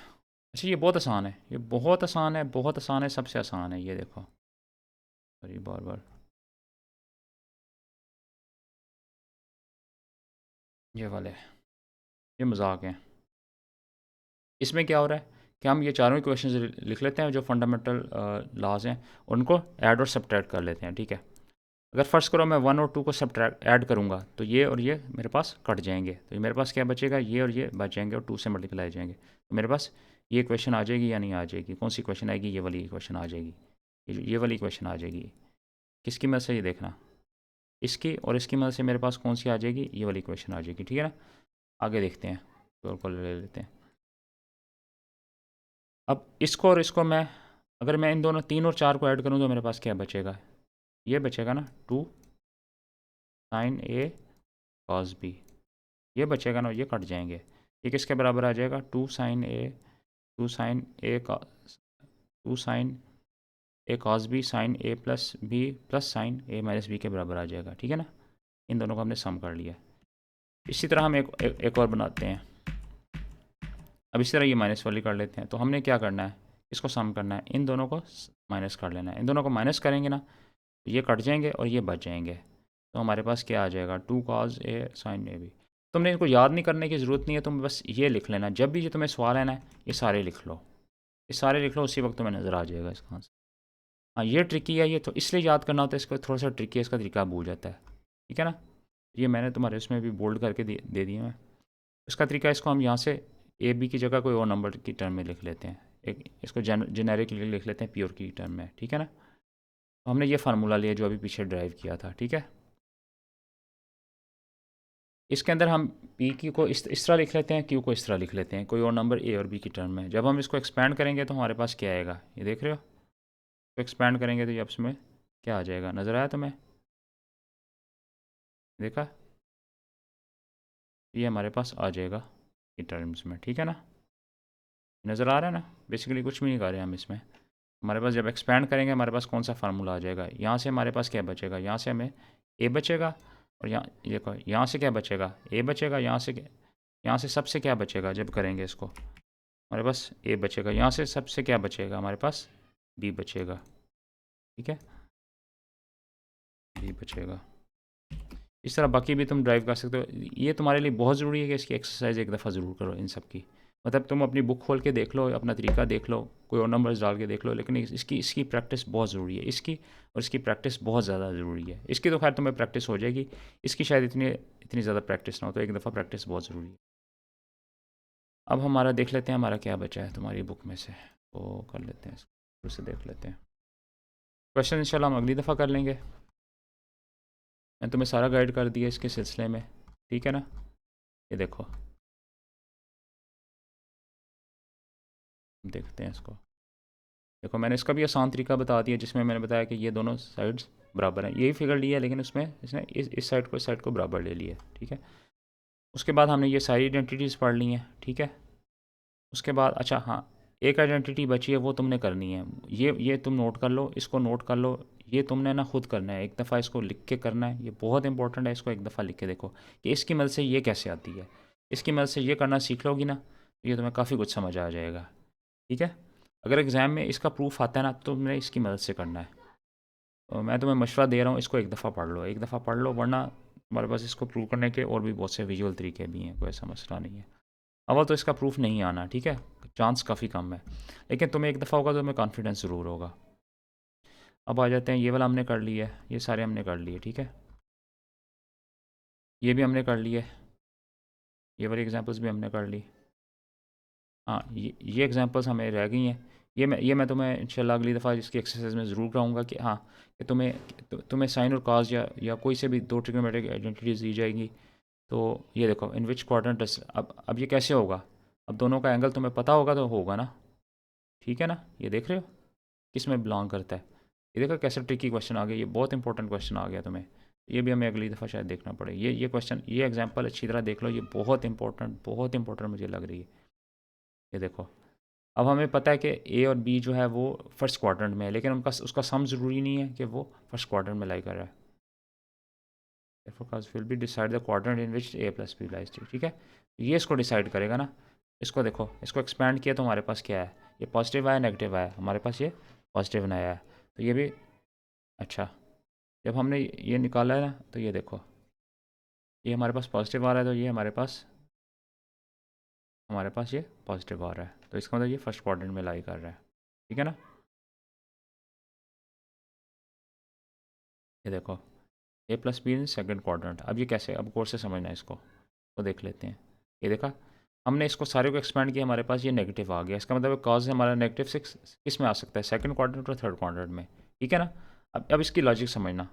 Speaker 1: अच्छा ये बहुत आसान है, ये बहुत आसान है, बहुत आसान है, सबसे आसान है, ये देखो, सॉरी बार बार, ये वाले, ये मजाक है। इसमें क्या हो रहा है कि हम ये चारों इक्वेशंस लिख लेते हैं जो फंडामेंटल लॉज हैं, उनको ऐड और सब्ट्रैक्ट कर लेते हैं, ठीक है। अगर फर्स्ट करो मैं 1 और 2 को सब्ट्रैक्ट ऐड करूँगा तो ये और ये मेरे पास कट जाएंगे, तो ये मेरे पास क्या बचेगा, ये और ये बच जाएंगे और 2 से मल्टीप्लाई जाएंगे, तो मेरे पास ये इक्वेशन आ जाएगी या नहीं आ जाएगी, कौन सी इक्वेशन आएगी, ये वाली इक्वेशन आ जाएगी, ये वाली इक्वेशन आ जाएगी। किसकी मदद से, ये देखना, इसकी और इसकी मदद से मेरे पास कौन सी आ जाएगी, ये वाली इक्वेशन आ जाएगी, ठीक है ना। आगे देखते हैं, और को ले लेते हैं। अब इसको और इसको मैं, अगर मैं इन दोनों 3 और 4 को ऐड करूँ तो मेरे पास क्या बचेगा, ये बचेगा ना, 2 sin A cos B, ये बचेगा ना, ये कट जाएंगे। ये किसके बराबर आ जाएगा, 2 sin A, 2 sin A, 2 sin A cos B sin A plus B plus sin A minus B के बराबर आ जाएगा, ठीक है ना। इन दोनों को हमने सम कर लिया। इसी तरह हम एक और बनाते हैं। अब इसी तरह ये माइनस वाली कर लेते हैं। तो हमने क्या करना है, इसको सम करना है, इन दोनों को माइनस कर लेना है। इन दोनों को माइनस करेंगे ना तो ये कट जाएंगे और ये बच जाएंगे। तो हमारे पास क्या आ जाएगा, 2 cos A sin A B। तुमने इनको याद नहीं करने की ज़रूरत नहीं है, तुम बस ये लिख लेना। जब भी ये तुम्हें सवाल है ना, ये सारे लिख लो, ये सारे लिख लो, उसी वक्त तुम्हें नज़र आ जाएगा इसका आंसर। हाँ, ये ट्रिकी है, ये तो इसलिए याद करना होता है, इसको थोड़ा सा ट्रिकी है, इसका तरीका भूल जाता है, ठीक है ना। ये मैंने तुम्हारे उसमें भी बोल्ड करके दे दिए हैं। इसका तरीका, इसको हम यहाँ से ए बी की जगह कोई और नंबर की टर्म में लिख लेते हैं। एक इसको जेनेरिक लिख लेते हैं प्योर की टर्म में, ठीक है ना। तो हमने ये फार्मूला लिया जो अभी पीछे ड्राइव किया था, ठीक है। इसके अंदर हम पी की को इस तरह लिख लेते हैं, क्यू को इस तरह लिख लेते हैं, कोई और नंबर ए और बी की टर्म में। जब हम इसको एक्सपैंड करेंगे तो हमारे पास क्या आएगा, ये देख रहे हो। तो एक्सपैंड करेंगे तो ये इसमें क्या आ जाएगा, नज़र आया तुम्हें, देखा, ये हमारे पास आ जाएगा ये टर्म्स में, ठीक है ना। नज़र आ रहा है ना, बेसिकली कुछ भी नहीं कर रहे हम इसमें। हमारे पास जब एक्सपैंड करेंगे हमारे पास कौन सा फार्मूला आ जाएगा, यहाँ से हमारे पास क्या बचेगा, यहाँ से हमें ए बचेगा, और यहाँ देखो यहाँ से क्या बचेगा, ए बचेगा, यहाँ से सबसे क्या बचेगा जब करेंगे इसको, हमारे पास ए बचेगा, यहाँ से सबसे क्या बचेगा, हमारे पास बी बचेगा, ठीक है, बी बचेगा। इस तरह बाकी भी तुम ड्राइव कर सकते हो। ये तुम्हारे लिए बहुत ज़रूरी है कि इसकी एक्सरसाइज एक दफ़ा ज़रूर करो इन सब की। मतलब तुम अपनी बुक खोल के देख लो, अपना तरीका देख लो, कोई और नंबर्स डाल के देख लो, लेकिन इसकी प्रैक्टिस बहुत ज़रूरी है, इसकी और इसकी प्रैक्टिस बहुत ज़्यादा ज़रूरी है। इसकी तो खैर तुम्हें प्रैक्टिस हो जाएगी, इसकी शायद इतनी इतनी ज़्यादा प्रैक्टिस ना हो, तो एक दफ़ा प्रैक्टिस बहुत ज़रूरी है। अब हमारा देख लेते हैं हमारा क्या बचा है तुम्हारी बुक में से, वो कर लेते हैं, फिर से देख लेते हैं। क्वेश्चन इंशाल्लाह हम अगली दफ़ा कर लेंगे। मैं तुम्हें सारा गाइड कर दिया इसके सिलसिले में, ठीक है ना। ये देखो, देखते हैं इसको। देखो मैंने इसका भी आसान तरीका बता दिया, जिसमें मैंने बताया कि ये दोनों साइड्स बराबर हैं, यही फिगर लिया है, लेकिन उसमें इसने इस साइड को बराबर ले लिया, ठीक है। उसके बाद हमने ये सारी आइडेंटिटीज़ पढ़ ली हैं, ठीक है। उसके बाद अच्छा हाँ, एक आइडेंटिटी बची है, वो तुमने करनी है। ये तुम नोट कर लो, इसको नोट कर लो। ये तुमने ना खुद करना है, एक दफ़ा इसको लिख के करना है, ये बहुत इंपॉर्टेंट है। इसको एक दफ़ा लिख के देखो कि इसकी मदद से ये कैसे आती है। इसकी मदद से ये करना सीख लोगी ना, तो ये तुम्हें काफ़ी कुछ समझ आ जाएगा, ठीक है। अगर एग्ज़ाम में इसका प्रूफ आता है ना, तो तुमने इसकी मदद से करना है। तो मैं तुम्हें मशवरा दे रहा हूँ, इसको एक दफ़ा पढ़ लो, एक दफ़ा पढ़ लो, वरना तुम्हारे पास इसको प्रूव करने के और भी बहुत से विजुअल तरीके भी हैं, कोई ऐसा मसला नहीं है। अव्वल तो इसका प्रूफ नहीं आना, ठीक है, चांस काफ़ी कम है, लेकिन तुम्हें एक दफ़ा होगा तो तुम्हें कॉन्फिडेंस ज़रूर होगा। अब आ जाते हैं, ये वाला हमने कर लिया है, ये सारे हमने कर लिए, ठीक है। ये भी हमने कर लिए, ये वाली एग्जांपल्स भी हमने कर ली। हाँ, ये एग्जांपल्स हमें रह गई हैं। ये मैं तुम्हें इंशाल्लाह अगली दफ़ा इसकी एक्सरसाइज में ज़रूर कराऊंगा कि हाँ, कि तुम्हें साइन और कॉज या कोई से भी दो ट्रिग्नोमेट्रिक आइडेंटिटीज़ दी जाएगी। तो ये देखो, इन विच क्वाड्रेंट, अब ये कैसे होगा, अब दोनों का एंगल तुम्हें पता होगा तो होगा ना, ठीक है ना। ये देख रहे हो किस में बिलोंग करता है। ये देखो कैसे ट्रिकी क्वेश्चन आ गया, ये बहुत इंपॉर्टेंट क्वेश्चन आ गया तुम्हें। ये भी हमें अगली दफ़ा शायद देखना पड़े। ये क्वेश्चन, ये एग्जांपल अच्छी तरह देख लो, ये बहुत इंपॉर्टेंट मुझे लग रही है। ये देखो, अब हमें पता है कि ए और बी जो है वो फर्स्ट क्वाड्रेंट में है, लेकिन उसका सम ज़रूरी नहीं है कि वो फर्स्ट क्वाड्रेंट में लाई कर रहा है। therefore cos will be decide the quadrant in which a plus b lies, ठीक है। ये इसको डिसाइड करेगा ना। इसको देखो, इसको एक्सपैंड किया तो हमारे पास क्या है, ये पॉजिटिव आया, नेगेटिव आया, हमारे पास ये पॉजिटिव ना आया है, तो ये भी अच्छा। जब हमने ये निकाला है ना, तो ये देखो, ये हमारे पास पॉजिटिव आ रहा है, तो ये हमारे पास ये पॉजिटिव आ रहा है, तो इसका मतलब ये फर्स्ट क्वाड्रेंट में लाई कर रहा है, ठीक है ना। ये देखो, A plus B in second quadrant. अब ये कैसे, अब कोर्स से समझना है इसको, तो देख लेते हैं। ये देखा, हमने इसको सारे को एक्सपेंड किया, हमारे पास ये नेगेटिव आ गया। इसका मतलब कॉज हमारा नेगेटिव सिक्स किस में आ सकता है, सेकंड क्वाड्रेंट और थर्ड क्वाड्रेंट में, ठीक है ना। अब इसकी लॉजिक समझना,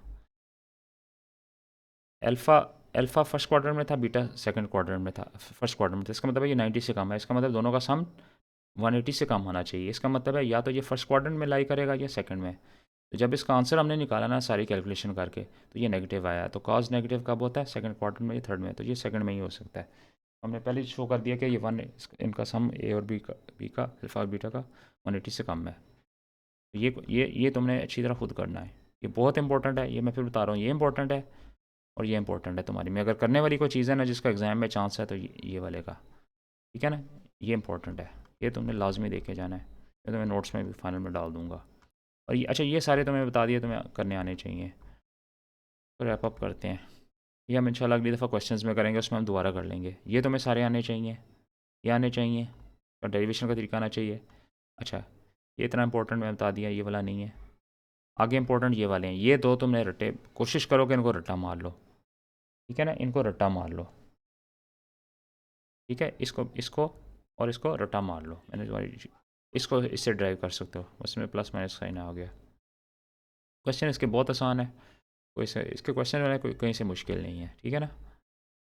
Speaker 1: अल्फ़ा अल्फ़ा फर्स्ट क्वाड्रेंट में था, बीटा सेकंड क्वाड्रेंट में था, फर्स्ट क्वाड्रेंट में था। इसका मतलब है ये 90 से कम है, इसका मतलब दोनों का सम 180 से कम होना चाहिए। इसका मतलब है या तो ये फर्स्ट क्वाड्रेंट में लाई करेगा या सेकंड में। तो जब इसका आंसर हमने निकाला ना सारी कैलकुलेशन करके, तो ये नेगेटिव आया। तो कॉज नेगेटिव कब होता है, सेकंड क्वाड्रेंट में या थर्ड में, तो ये सेकंड में ही हो सकता है। हमने पहले शो कर दिया कि ये वन, इनका सम ए और बी का अल्फ़ा और बीटा का 180 से कम है। तो ये तुमने अच्छी तरह खुद करना है, ये बहुत इंपॉर्टेंट है। ये मैं फिर बता रहा हूँ, ये इंपॉर्टेंट है और ये इंपॉर्टेंट है तुम्हारी में। अगर करने वाली कोई चीज़ है ना जिसका एग्ज़ाम में चांस है, तो ये वाले का, ठीक है ना। ये इंपॉर्टेंट है, ये तुमने लाजमी देखे जाना है। ये तो मैं नोट्स में भी फाइनल में डाल दूँगा। और ये अच्छा, ये सारे तुम्हें बता दिए, तुम्हें करने आने चाहिए। तो रैप अप करते हैं। ये हम इंशाल्लाह अगली दफ़ा क्वेश्चंस में करेंगे, उसमें हम दोबारा कर लेंगे। ये तुम्हें सारे आने चाहिए, ये आने चाहिए, और डेरिवेशन का तरीका आना चाहिए। अच्छा, ये इतना इंपॉर्टेंट मैं बता दिया, ये वाला नहीं है। आगे इंपॉर्टेंट ये वाले हैं, ये दो तुमने रटे, कोशिश करो कि इनको रट्टा मार लो, ठीक है ना। इनको रट्टा मार लो, ठीक है। इसको इसको और इसको रट्टा मार लो। मैंने तुम्हारी इसको इससे ड्राइव कर सकते हो, उसमें प्लस माइनस साइन आ गया। क्वेश्चन इसके बहुत आसान है, कोई से इसके क्वेश्चन वाले कोई कहीं से मुश्किल नहीं है, ठीक है ना।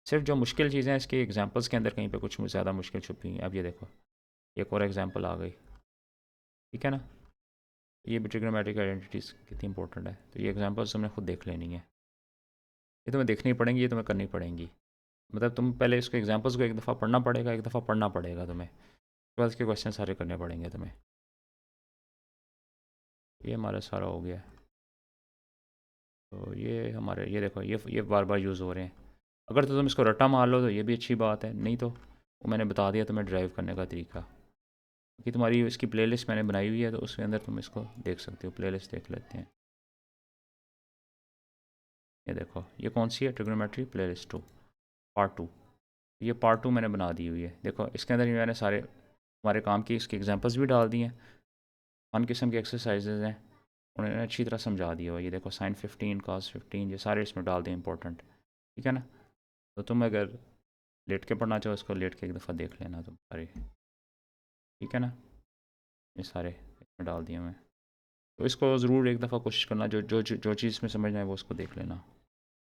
Speaker 1: सिर्फ जो मुश्किल चीज़ें हैं इसके एग्जांपल्स के अंदर कहीं पे कुछ ज़्यादा मुश्किल छुपी हैं। अब ये देखो, एक और एग्जांपल आ गई, ठीक है ना। ये भी ट्रिग्नोमेट्रिक आइडेंटिटीज़ कितनी इंपॉर्टेंट है, तो ये एग्जांपल्स तुमने खुद देख लेनी है। ये तुम्हें देखनी पड़ेंगी, ये तुम्हें करनी पड़ेंगी। मतलब तुम पहले इसको एग्जांपल्स को एक दफ़ा पढ़ना पड़ेगा, एक दफ़ा पढ़ना पड़ेगा तुम्हें, उसके बाद इसके क्वेश्चन सारे करने पड़ेंगे तुम्हें। ये हमारा सारा हो गया। तो ये हमारे, ये देखो, ये बार बार यूज़ हो रहे हैं। अगर तो तुम इसको रट्टा मार लो तो ये भी अच्छी बात है, नहीं तो वो मैंने बता दिया तुम्हें ड्राइव करने का तरीका। कि तुम्हारी इसकी प्लेलिस्ट मैंने बनाई हुई है, तो उसके अंदर तुम इसको देख सकते हो। प्लेलिस्ट देख लेते हैं, ये देखो, ये कौन सी है, ट्रिग्नोमेट्री प्लेलिस्ट 2 पार्ट 2। ये पार्ट 2 मैंने बना दी हुई है। देखो इसके अंदर मैंने सारे हमारे काम की इसके एग्जांपल्स भी डाल दिए हैं, फन किस्म के एक्सरसाइजेज हैं, उन्होंने अच्छी तरह समझा दिया हुआ। ये देखो साइन 15 कॉस 15, ये सारे इसमें डाल दें इंपॉर्टेंट, ठीक है ना। तो तुम अगर लेट के पढ़ना चाहो, इसको लेट के एक दफ़ा देख लेना तुम सारे, ठीक है ना। ये सारे इसमें डाल दिए मैं। तो इसको ज़रूर एक दफ़ा कोशिश करना, जो जो जो चीज़ में समझना है वो उसको देख लेना।